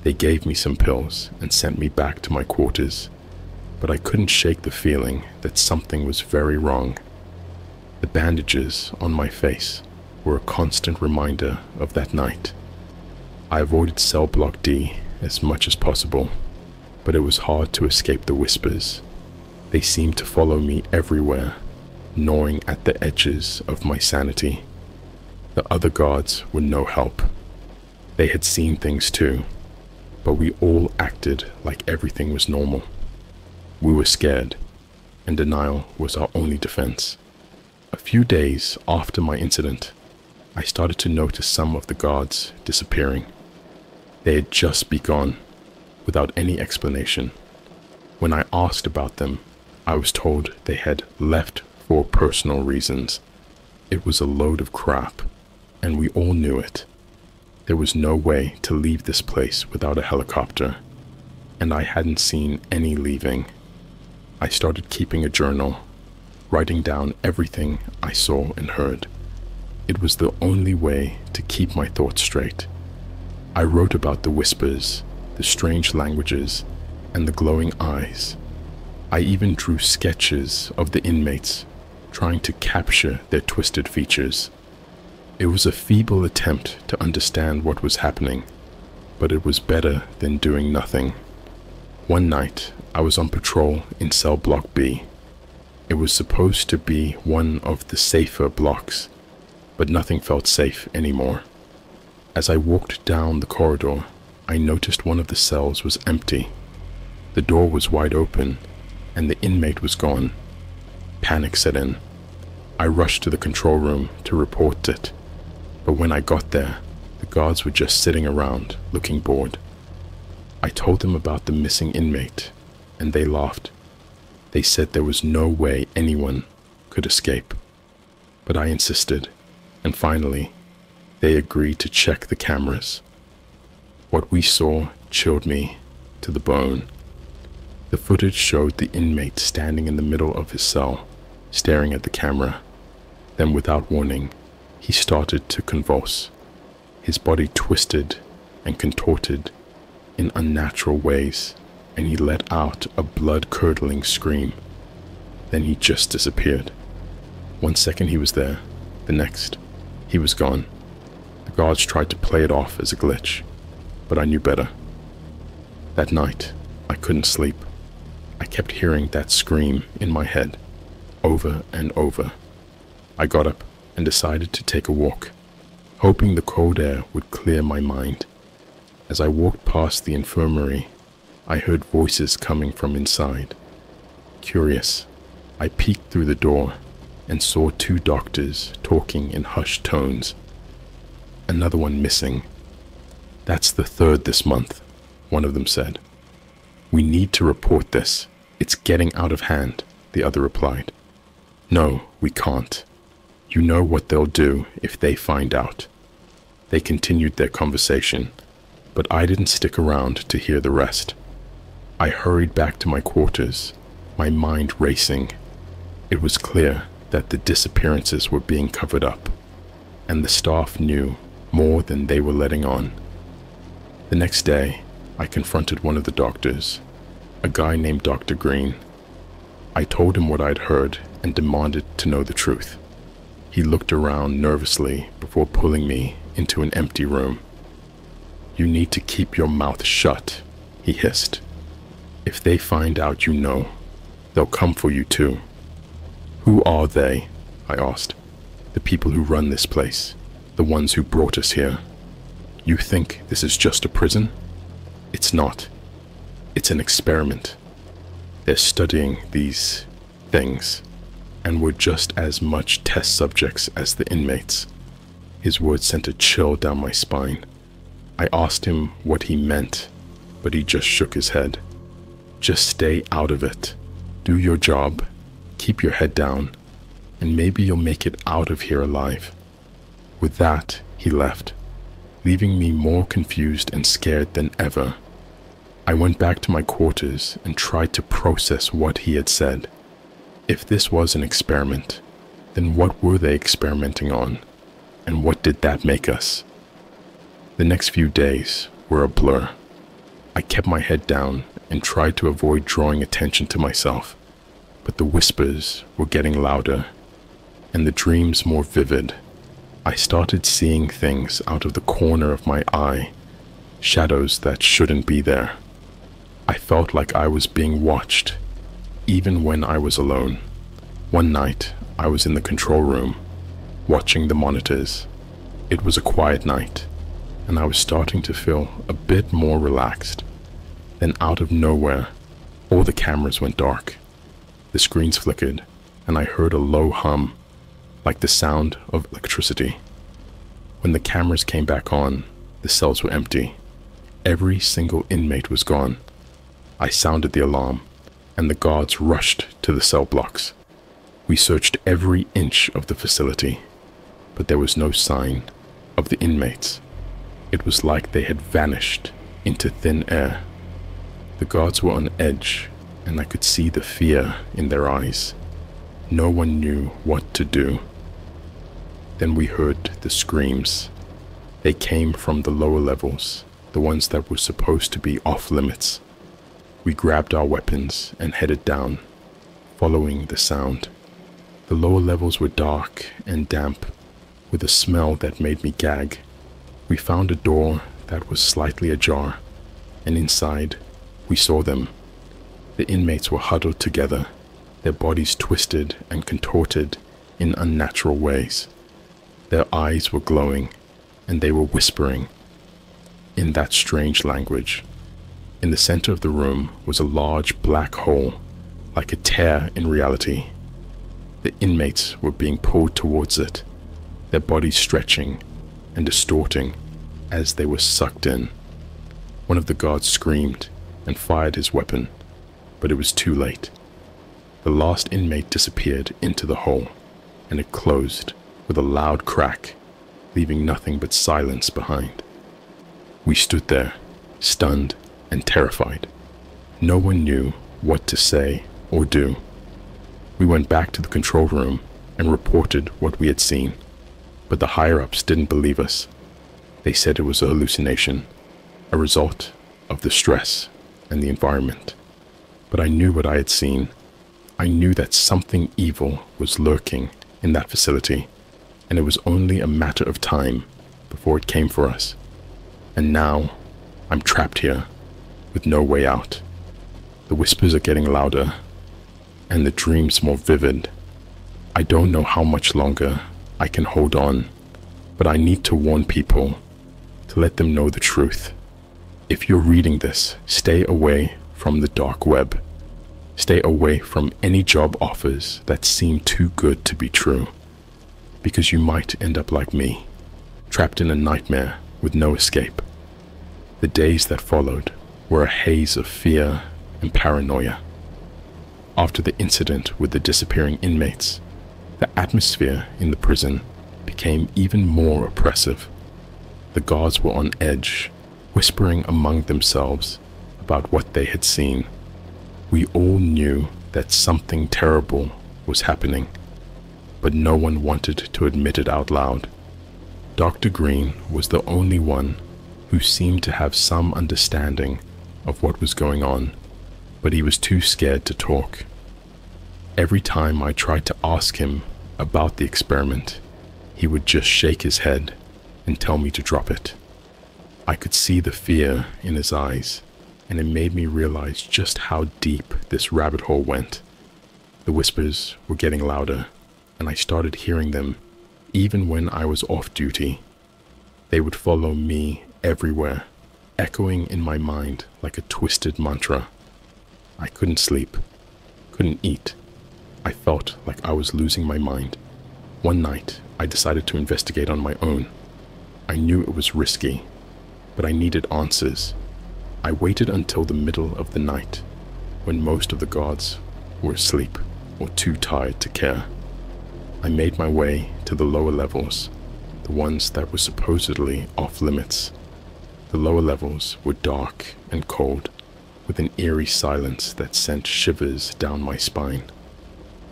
They gave me some pills and sent me back to my quarters, but I couldn't shake the feeling that something was very wrong. The bandages on my face were a constant reminder of that night. I avoided cell block D as much as possible, but it was hard to escape the whispers. They seemed to follow me everywhere, gnawing at the edges of my sanity. The other guards were no help. They had seen things too, but we all acted like everything was normal. We were scared, and denial was our only defense. A few days after my incident, I started to notice some of the guards disappearing. They had just be gone, without any explanation. When I asked about them, I was told they had left for personal reasons. It was a load of crap, and we all knew it. There was no way to leave this place without a helicopter, and I hadn't seen any leaving. I started keeping a journal, writing down everything I saw and heard. It was the only way to keep my thoughts straight. I wrote about the whispers, the strange languages, and the glowing eyes. I even drew sketches of the inmates, trying to capture their twisted features. It was a feeble attempt to understand what was happening, but it was better than doing nothing. One night, I was on patrol in cell block B. It was supposed to be one of the safer blocks, but nothing felt safe anymore. As I walked down the corridor, I noticed one of the cells was empty. The door was wide open, and the inmate was gone. Panic set in. I rushed to the control room to report it, but when I got there, the guards were just sitting around, looking bored. I told them about the missing inmate, and they laughed. They said there was no way anyone could escape. But I insisted, and finally, they agreed to check the cameras. What we saw chilled me to the bone. The footage showed the inmate standing in the middle of his cell, staring at the camera. Then, without warning, he started to convulse. His body twisted and contorted in unnatural ways, and he let out a blood-curdling scream. Then he just disappeared. 1 second he was there, the next, he was gone. The guards tried to play it off as a glitch, but I knew better. That night, I couldn't sleep. I kept hearing that scream in my head, over and over. I got up and decided to take a walk, hoping the cold air would clear my mind. As I walked past the infirmary, I heard voices coming from inside. Curious, I peeked through the door and saw 2 doctors talking in hushed tones. Another one missing. "That's the 3rd this month," one of them said. "We need to report this. It's getting out of hand," the other replied. "No, we can't. You know what they'll do if they find out." They continued their conversation, but I didn't stick around to hear the rest. I hurried back to my quarters, my mind racing. It was clear that the disappearances were being covered up, and the staff knew more than they were letting on. The next day, I confronted one of the doctors, a guy named Dr. Green. I told him what I'd heard and demanded to know the truth. He looked around nervously before pulling me into an empty room. "You need to keep your mouth shut," he hissed. "If they find out you know, they'll come for you too." "Who are they?" I asked. "The people who run this place, the ones who brought us here. You think this is just a prison? It's not. It's an experiment. They're studying these things, and we're just as much test subjects as the inmates." His words sent a chill down my spine. I asked him what he meant, but he just shook his head. Just stay out of it. Do your job. Keep your head down, and maybe you'll make it out of here alive. With that, he left, leaving me more confused and scared than ever. I went back to my quarters and tried to process what he had said. If this was an experiment, then what were they experimenting on, and what did that make us? The next few days were a blur. I kept my head down and tried to avoid drawing attention to myself, but the whispers were getting louder, and the dreams more vivid. I started seeing things out of the corner of my eye, shadows that shouldn't be there. I felt like I was being watched, even when I was alone. One night, I was in the control room, watching the monitors. It was a quiet night, and I was starting to feel a bit more relaxed. Then out of nowhere, all the cameras went dark. The screens flickered, and I heard a low hum, like the sound of electricity. When the cameras came back on, the cells were empty. Every single inmate was gone. I sounded the alarm, and the guards rushed to the cell blocks. We searched every inch of the facility, but there was no sign of the inmates. It was like they had vanished into thin air. The guards were on edge, and I could see the fear in their eyes. No one knew what to do. Then we heard the screams. They came from the lower levels, the ones that were supposed to be off limits. We grabbed our weapons and headed down, following the sound. The lower levels were dark and damp, with a smell that made me gag. We found a door that was slightly ajar, and inside, we saw them. The inmates were huddled together, their bodies twisted and contorted in unnatural ways. Their eyes were glowing, and they were whispering in that strange language. In the center of the room was a large black hole, like a tear in reality. The inmates were being pulled towards it, their bodies stretching and distorting as they were sucked in. One of the guards screamed and fired his weapon, but it was too late. The last inmate disappeared into the hole, and it closed with a loud crack, leaving nothing but silence behind. We stood there, stunned and terrified. No one knew what to say or do. We went back to the control room and reported what we had seen, but the higher-ups didn't believe us. They said it was a hallucination, a result of the stress and the environment. But I knew what I had seen. I knew that something evil was lurking in that facility, and it was only a matter of time before it came for us. And now, I'm trapped here, with no way out. The whispers are getting louder, and the dreams more vivid. I don't know how much longer I can hold on, but I need to warn people, to let them know the truth. If you're reading this, stay away from the dark web. Stay away from any job offers that seem too good to be true, because you might end up like me, trapped in a nightmare with no escape. The days that followed were a haze of fear and paranoia. After the incident with the disappearing inmates, the atmosphere in the prison became even more oppressive. The guards were on edge, whispering among themselves about what they had seen. We all knew that something terrible was happening, but no one wanted to admit it out loud. Dr. Green was the only one who seemed to have some understanding of what was going on, but he was too scared to talk. Every time I tried to ask him about the experiment, he would just shake his head and tell me to drop it. I could see the fear in his eyes, and it made me realize just how deep this rabbit hole went. The whispers were getting louder, and I started hearing them even when I was off duty. They would follow me everywhere, echoing in my mind like a twisted mantra. I couldn't sleep, couldn't eat. I felt like I was losing my mind. One night, I decided to investigate on my own. I knew it was risky, but I needed answers. I waited until the middle of the night, when most of the guards were asleep or too tired to care. I made my way to the lower levels, the ones that were supposedly off limits. The lower levels were dark and cold, with an eerie silence that sent shivers down my spine.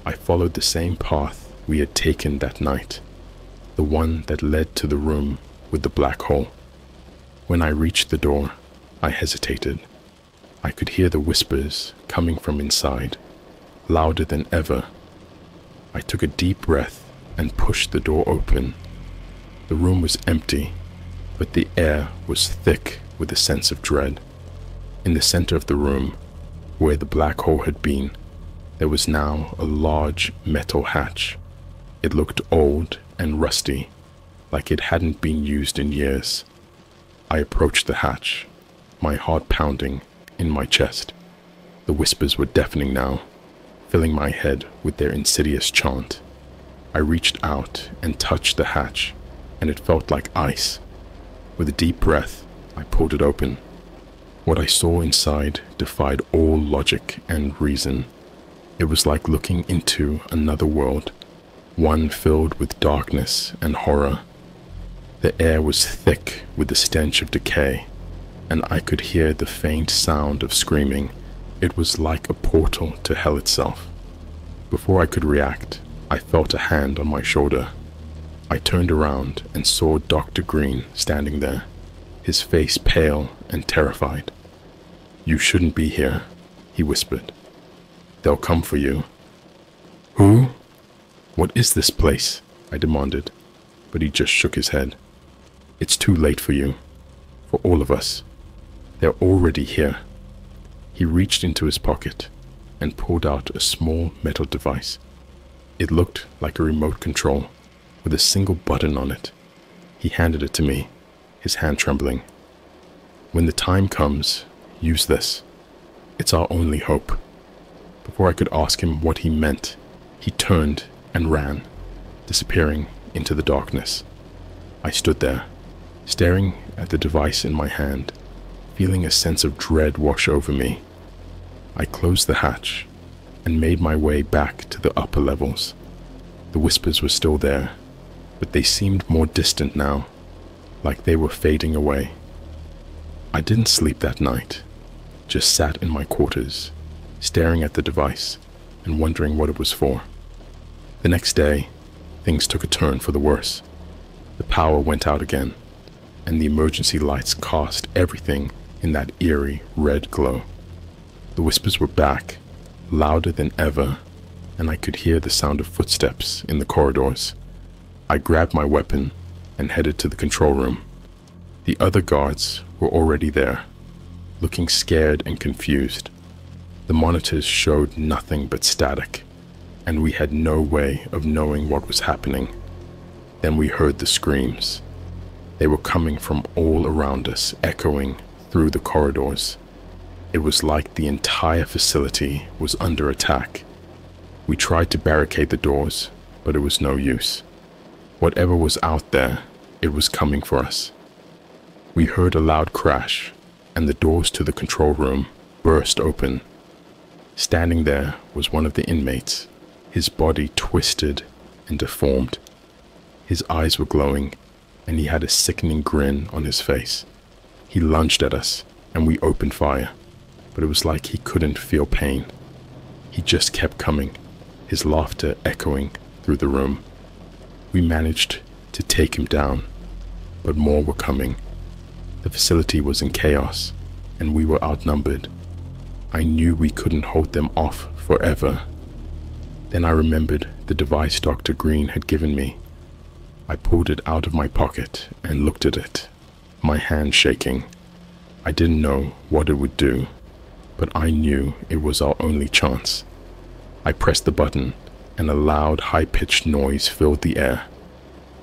I followed the same path we had taken that night, the one that led to the room with the black hole. When I reached the door, I hesitated. I could hear the whispers coming from inside, louder than ever. I took a deep breath and pushed the door open. The room was empty, but the air was thick with a sense of dread. In the center of the room, where the black hole had been, there was now a large metal hatch. It looked old and rusty, like it hadn't been used in years. I approached the hatch, my heart pounding in my chest. The whispers were deafening now, filling my head with their insidious chant. I reached out and touched the hatch, and it felt like ice. With a deep breath, I pulled it open. What I saw inside defied all logic and reason. It was like looking into another world, one filled with darkness and horror. The air was thick with the stench of decay, and I could hear the faint sound of screaming. It was like a portal to hell itself. Before I could react, I felt a hand on my shoulder. I turned around and saw Dr. Green standing there, his face pale and terrified. "You shouldn't be here," he whispered. "They'll come for you." "Who? What is this place?" I demanded, but he just shook his head. "It's too late for you, for all of us. They're already here." He reached into his pocket and pulled out a small metal device. It looked like a remote control with a single button on it. He handed it to me, his hand trembling. "When the time comes, use this. It's our only hope." Before I could ask him what he meant, he turned and ran, disappearing into the darkness. I stood there, staring at the device in my hand, feeling a sense of dread wash over me. I closed the hatch and made my way back to the upper levels. The whispers were still there, but they seemed more distant now, like they were fading away. I didn't sleep that night, just sat in my quarters, staring at the device and wondering what it was for. The next day, things took a turn for the worse. The power went out again, and the emergency lights cast everything in that eerie red glow. The whispers were back, louder than ever, and I could hear the sound of footsteps in the corridors. I grabbed my weapon and headed to the control room. The other guards were already there, looking scared and confused. The monitors showed nothing but static, and we had no way of knowing what was happening. Then we heard the screams. They were coming from all around us, echoing through the corridors. It was like the entire facility was under attack. We tried to barricade the doors, but it was no use. Whatever was out there, it was coming for us. We heard a loud crash, and the doors to the control room burst open. Standing there was one of the inmates, his body twisted and deformed. His eyes were glowing, and he had a sickening grin on his face. He lunged at us, and we opened fire, but it was like he couldn't feel pain. He just kept coming, his laughter echoing through the room. We managed to take him down, but more were coming. The facility was in chaos, and we were outnumbered. I knew we couldn't hold them off forever. Then I remembered the device Dr. Green had given me. I pulled it out of my pocket and looked at it, my hand shaking. I didn't know what it would do, but I knew it was our only chance. I pressed the button, and a loud, high-pitched noise filled the air.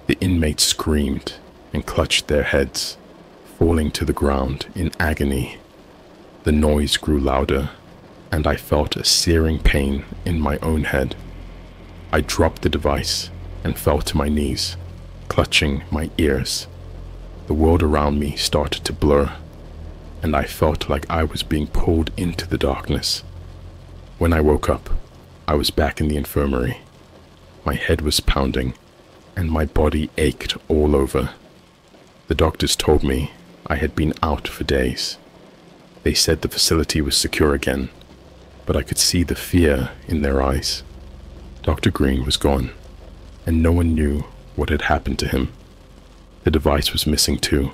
The inmates screamed and clutched their heads, falling to the ground in agony. The noise grew louder, and I felt a searing pain in my own head. I dropped the device and fell to my knees, clutching my ears. The world around me started to blur. and I felt like I was being pulled into the darkness. When I woke up, I was back in the infirmary. My head was pounding, and my body ached all over. The doctors told me I had been out for days. They said the facility was secure again, but I could see the fear in their eyes. Dr. Green was gone, and no one knew what had happened to him. The device was missing too,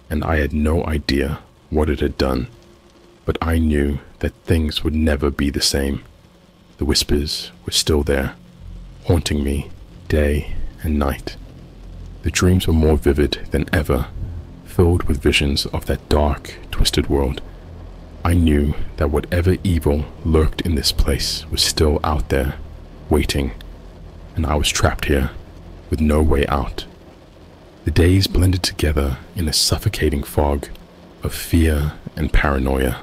and I had no idea what it had done, but I knew that things would never be the same. The whispers were still there, haunting me day and night. The dreams were more vivid than ever, filled with visions of that dark, twisted world. I knew that whatever evil lurked in this place was still out there, waiting, and I was trapped here, with no way out. The days blended together in a suffocating fog of fear and paranoia.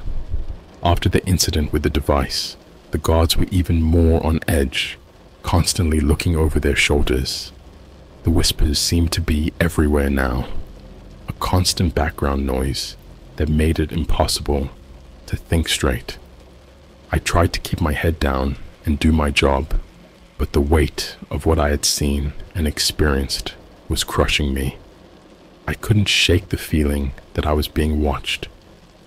After the incident with the device, the guards were even more on edge, constantly looking over their shoulders. The whispers seemed to be everywhere now, a constant background noise that made it impossible to think straight. I tried to keep my head down and do my job, but the weight of what I had seen and experienced was crushing me. I couldn't shake the feeling that I was being watched,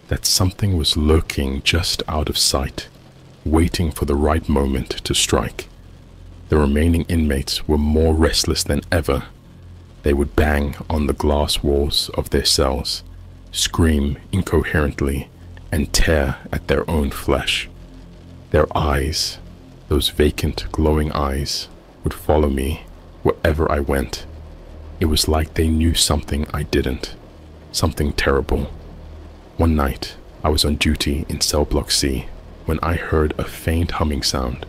that something was lurking just out of sight, waiting for the right moment to strike. The remaining inmates were more restless than ever. They would bang on the glass walls of their cells, scream incoherently, and tear at their own flesh. Their eyes, those vacant, glowing eyes, would follow me wherever I went. It was like they knew something I didn't, something terrible. One night, I was on duty in cell block C when I heard a faint humming sound.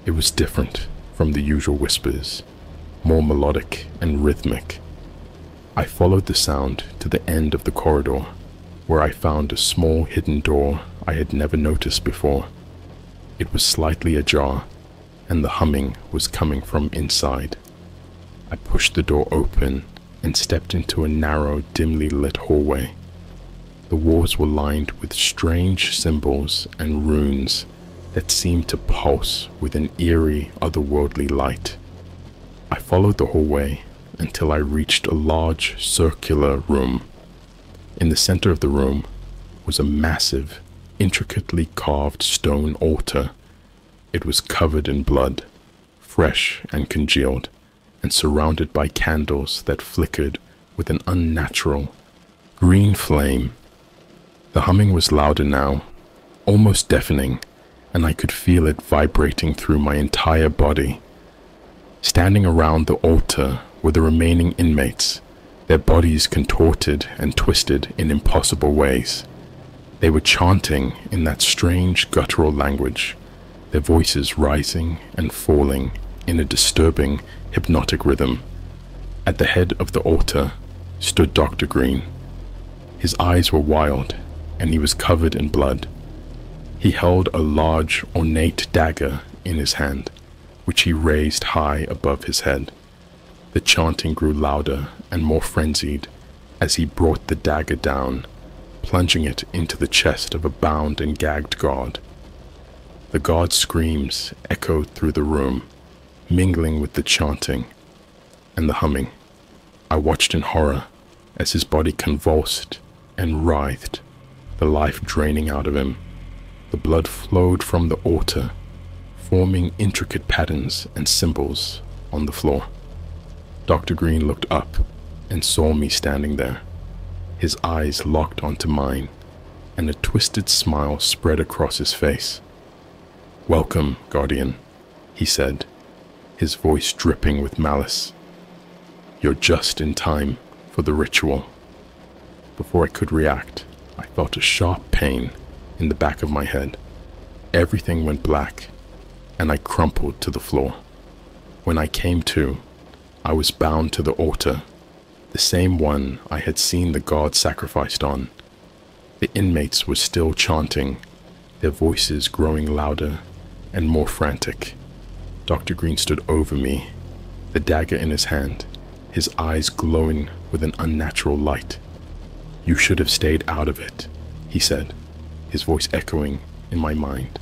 It was different from the usual whispers, more melodic and rhythmic. I followed the sound to the end of the corridor, where I found a small hidden door I had never noticed before. It was slightly ajar, and the humming was coming from inside. I pushed the door open and stepped into a narrow, dimly lit hallway. The walls were lined with strange symbols and runes that seemed to pulse with an eerie, otherworldly light. I followed the hallway until I reached a large, circular room. In the center of the room was a massive, intricately carved stone altar. It was covered in blood, fresh and congealed, and surrounded by candles that flickered with an unnatural green flame. The humming was louder now, almost deafening, and I could feel it vibrating through my entire body. Standing around the altar were the remaining inmates, their bodies contorted and twisted in impossible ways. They were chanting in that strange guttural language, their voices rising and falling in a disturbing, hypnotic rhythm. At the head of the altar stood Dr. Green. His eyes were wild, and he was covered in blood. He held a large, ornate dagger in his hand, which he raised high above his head. The chanting grew louder and more frenzied as he brought the dagger down, plunging it into the chest of a bound and gagged guard. The guard's screams echoed through the room, mingling with the chanting and the humming. I watched in horror as his body convulsed and writhed, the life draining out of him. The blood flowed from the altar, forming intricate patterns and symbols on the floor. Dr. Green looked up and saw me standing there. His eyes locked onto mine, and a twisted smile spread across his face. "Welcome, Guardian," he said, his voice dripping with malice. "You're just in time for the ritual." Before I could react, I felt a sharp pain in the back of my head. Everything went black, and I crumpled to the floor. When I came to, I was bound to the altar, the same one I had seen the guard sacrificed on. The inmates were still chanting, their voices growing louder and more frantic. Dr. Green stood over me, the dagger in his hand, his eyes glowing with an unnatural light. "You should have stayed out of it," he said, his voice echoing in my mind.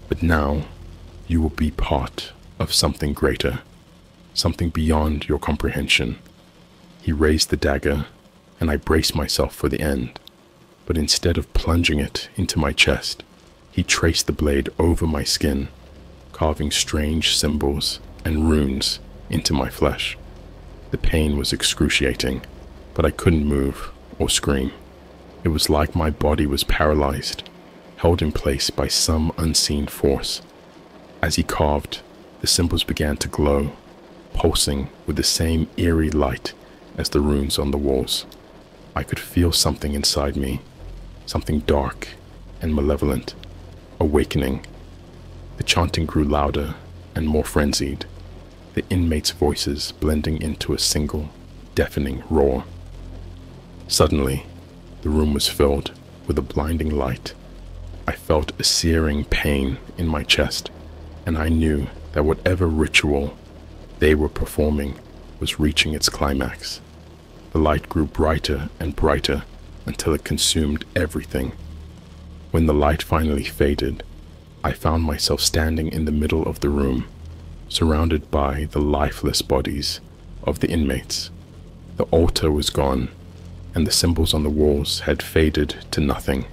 But now you will be part of something greater, something beyond your comprehension. He raised the dagger, and I braced myself for the end. But instead of plunging it into my chest, he traced the blade over my skin, carving strange symbols and runes into my flesh. The pain was excruciating, but I couldn't move or scream. It was like my body was paralyzed, held in place by some unseen force. As he carved, the symbols began to glow, pulsing with the same eerie light as the runes on the walls. I could feel something inside me, something dark and malevolent, awakening. The chanting grew louder and more frenzied, the inmates' voices blending into a single, deafening roar. Suddenly, the room was filled with a blinding light. I felt a searing pain in my chest, and I knew that whatever ritual they were performing was reaching its climax. The light grew brighter and brighter until it consumed everything. When the light finally faded, I found myself standing in the middle of the room, surrounded by the lifeless bodies of the inmates. The altar was gone, and the symbols on the walls had faded to nothing.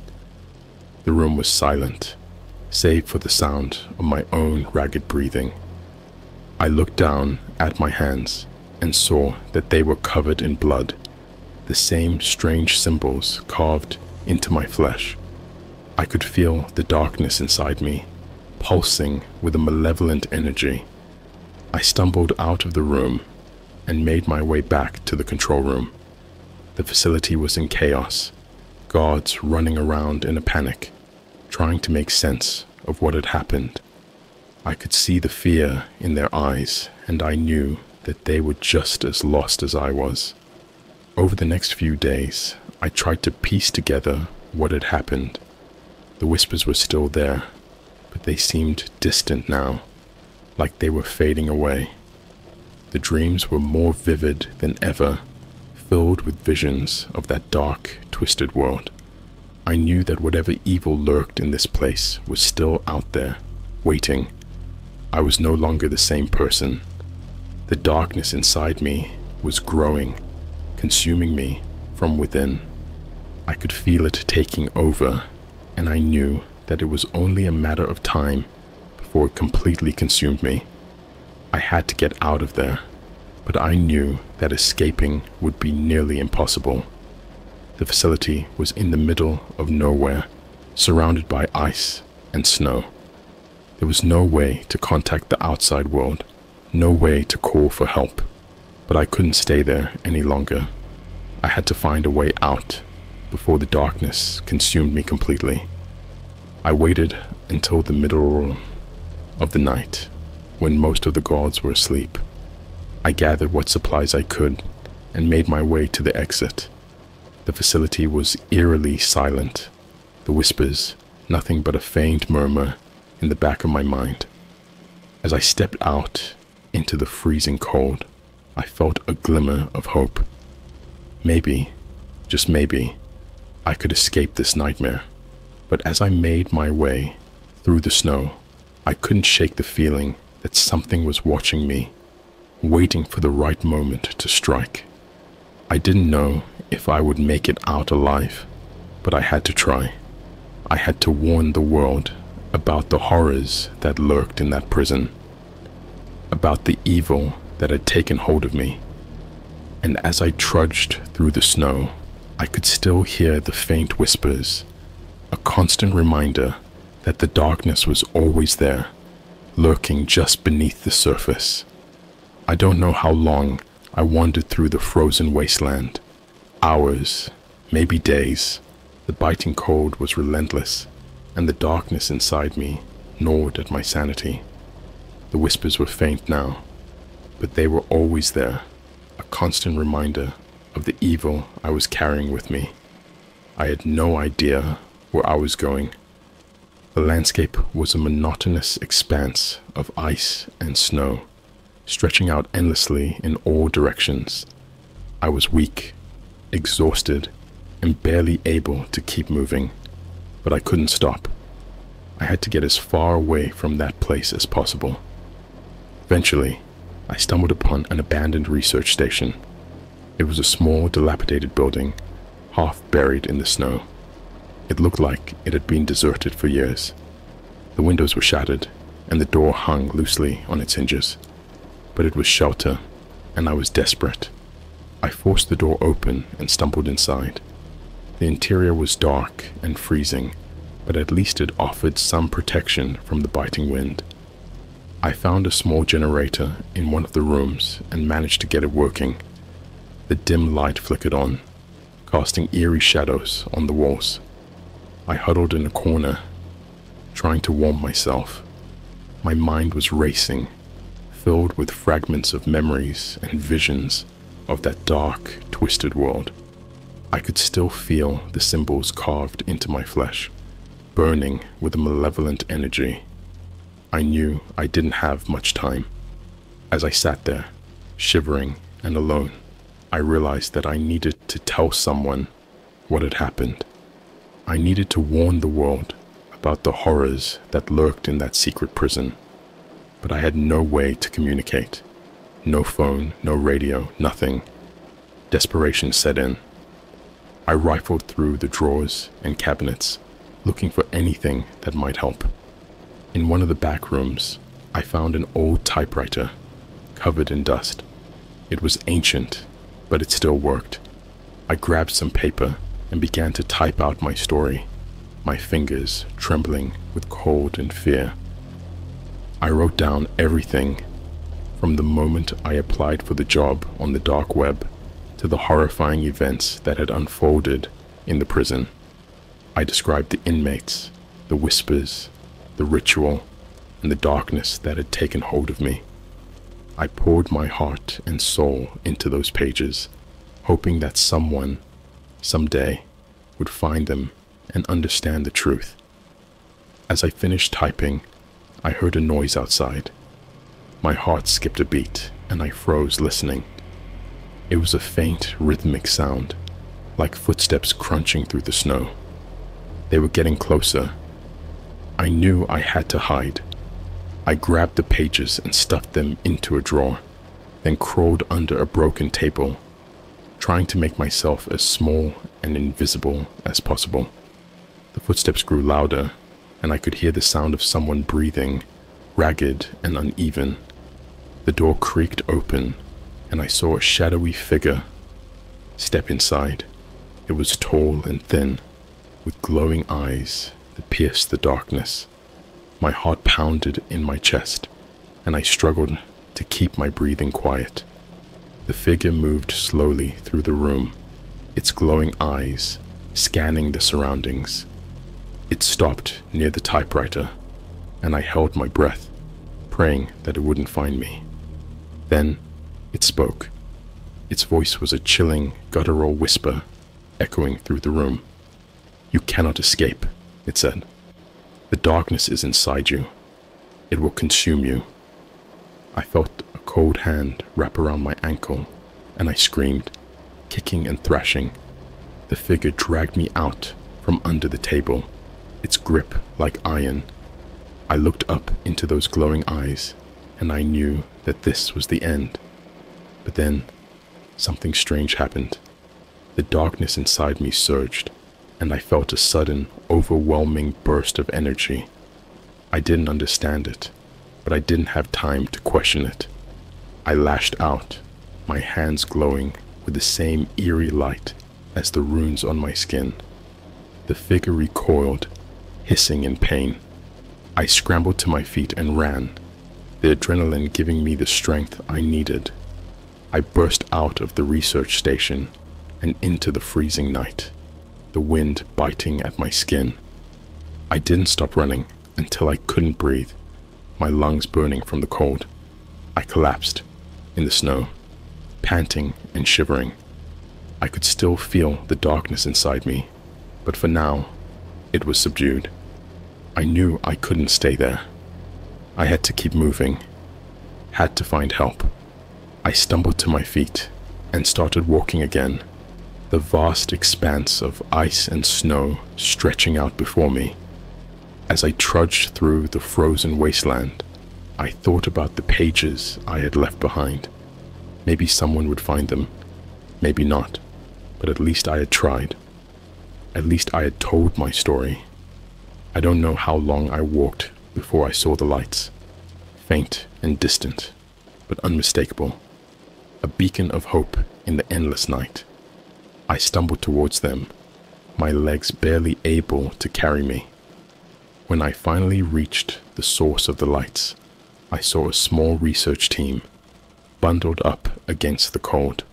The room was silent, save for the sound of my own ragged breathing. I looked down at my hands and saw that they were covered in blood, the same strange symbols carved into my flesh. I could feel the darkness inside me, pulsing with a malevolent energy. I stumbled out of the room and made my way back to the control room. The facility was in chaos, guards running around in a panic, trying to make sense of what had happened. I could see the fear in their eyes, and I knew that they were just as lost as I was. Over the next few days, I tried to piece together what had happened. The whispers were still there, but they seemed distant now, like they were fading away. The dreams were more vivid than ever, filled with visions of that dark, twisted world. I knew that whatever evil lurked in this place was still out there, waiting. I was no longer the same person. The darkness inside me was growing, consuming me from within. I could feel it taking over, and I knew that it was only a matter of time before it completely consumed me. I had to get out of there, but I knew that escaping would be nearly impossible. The facility was in the middle of nowhere, surrounded by ice and snow. There was no way to contact the outside world, no way to call for help, but I couldn't stay there any longer. I had to find a way out before the darkness consumed me completely. I waited until the middle of the night, when most of the guards were asleep. I gathered what supplies I could and made my way to the exit. The facility was eerily silent, the whispers nothing but a faint murmur in the back of my mind. As I stepped out into the freezing cold, I felt a glimmer of hope. Maybe, just maybe, I could escape this nightmare. But as I made my way through the snow, I couldn't shake the feeling that something was watching me, waiting for the right moment to strike. I didn't know if I would make it out alive, but I had to try. I had to warn the world about the horrors that lurked in that prison, about the evil that had taken hold of me. And as I trudged through the snow, I could still hear the faint whispers, a constant reminder that the darkness was always there, lurking just beneath the surface. I don't know how long I wandered through the frozen wasteland. Hours, maybe days. The biting cold was relentless, and the darkness inside me gnawed at my sanity. The whispers were faint now, but they were always there, a constant reminder of the evil I was carrying with me. I had no idea where I was going. The landscape was a monotonous expanse of ice and snow, stretching out endlessly in all directions. I was weak, exhausted, and barely able to keep moving, but I couldn't stop. I had to get as far away from that place as possible. Eventually, I stumbled upon an abandoned research station. It was a small, dilapidated building, half buried in the snow. It looked like it had been deserted for years. The windows were shattered, and the door hung loosely on its hinges. But it was shelter, and I was desperate. I forced the door open and stumbled inside. The interior was dark and freezing, but at least it offered some protection from the biting wind. I found a small generator in one of the rooms and managed to get it working. The dim light flickered on, casting eerie shadows on the walls. I huddled in a corner, trying to warm myself. My mind was racing, filled with fragments of memories and visions of that dark, twisted world. I could still feel the symbols carved into my flesh, burning with a malevolent energy. I knew I didn't have much time. As I sat there, shivering and alone, I realized that I needed to tell someone what had happened. I needed to warn the world about the horrors that lurked in that secret prison, but I had no way to communicate. No phone, no radio, nothing. Desperation set in. I rifled through the drawers and cabinets, looking for anything that might help. In one of the back rooms, I found an old typewriter, covered in dust. It was ancient, but it still worked. I grabbed some paper and began to type out my story, my fingers trembling with cold and fear. I wrote down everything, from the moment I applied for the job on the dark web to the horrifying events that had unfolded in the prison. I described the inmates, the whispers, the ritual, and the darkness that had taken hold of me. I poured my heart and soul into those pages, hoping that someone, someday, would find them and understand the truth. As I finished typing, I heard a noise outside. My heart skipped a beat, and I froze listening. It was a faint, rhythmic sound, like footsteps crunching through the snow. They were getting closer. I knew I had to hide. I grabbed the pages and stuffed them into a drawer, then crawled under a broken table, trying to make myself as small and invisible as possible. The footsteps grew louder, and I could hear the sound of someone breathing, ragged and uneven. The door creaked open, and I saw a shadowy figure step inside. It was tall and thin, with glowing eyes that pierced the darkness. My heart pounded in my chest, and I struggled to keep my breathing quiet. The figure moved slowly through the room, its glowing eyes scanning the surroundings. It stopped near the typewriter, and I held my breath, praying that it wouldn't find me. Then it spoke. Its voice was a chilling, guttural whisper echoing through the room. "You cannot escape," it said. "The darkness is inside you. It will consume you." I felt a cold hand wrap around my ankle, and I screamed, kicking and thrashing. The figure dragged me out from under the table, its grip like iron. I looked up into those glowing eyes, and I knew that this was the end. But then, something strange happened. The darkness inside me surged, and I felt a sudden, overwhelming burst of energy. I didn't understand it, but I didn't have time to question it. I lashed out, my hands glowing with the same eerie light as the runes on my skin. The figure recoiled, hissing in pain. I scrambled to my feet and ran, the adrenaline giving me the strength I needed. I burst out of the research station and into the freezing night, the wind biting at my skin. I didn't stop running until I couldn't breathe, my lungs burning from the cold. I collapsed in the snow, panting and shivering. I could still feel the darkness inside me, but for now, it was subdued. I knew I couldn't stay there. I had to keep moving, had to find help. I stumbled to my feet and started walking again, the vast expanse of ice and snow stretching out before me. As I trudged through the frozen wasteland, I thought about the pages I had left behind. Maybe someone would find them, maybe not, but at least I had tried. At least I had told my story. I don't know how long I walked before I saw the lights, faint and distant, but unmistakable, a beacon of hope in the endless night. I stumbled towards them, my legs barely able to carry me. When I finally reached the source of the lights, I saw a small research team, bundled up against the cold.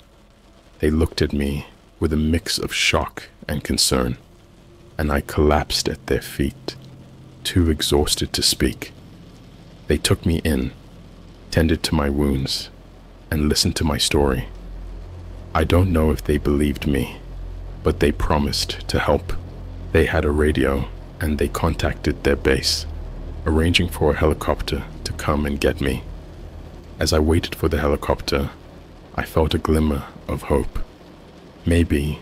They looked at me with a mix of shock and concern, and I collapsed at their feet, too exhausted to speak. They took me in, tended to my wounds, and listened to my story. I don't know if they believed me, but they promised to help. They had a radio, and they contacted their base, arranging for a helicopter to come and get me. As I waited for the helicopter, I felt a glimmer of hope. Maybe,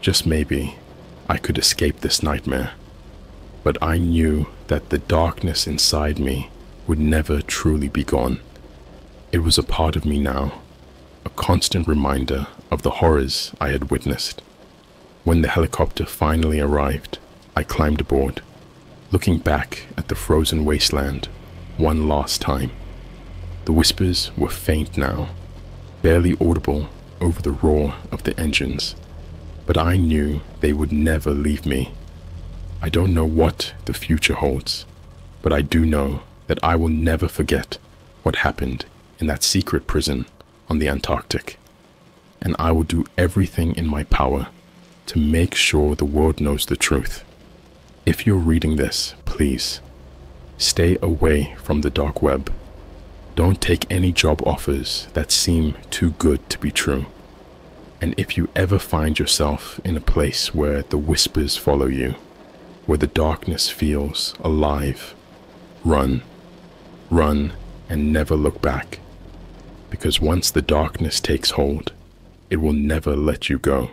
just maybe, I could escape this nightmare. But I knew that the darkness inside me would never truly be gone. It was a part of me now, a constant reminder of the horrors I had witnessed. When the helicopter finally arrived, I climbed aboard, looking back at the frozen wasteland one last time. The whispers were faint now, barely audible over the roar of the engines, but I knew they would never leave me. I don't know what the future holds, but I do know that I will never forget what happened in that secret prison on the Antarctic, and I will do everything in my power to make sure the world knows the truth. If you're reading this, please, stay away from the dark web. Don't take any job offers that seem too good to be true. And if you ever find yourself in a place where the whispers follow you, where the darkness feels alive, run, and never look back. Because once the darkness takes hold, it will never let you go.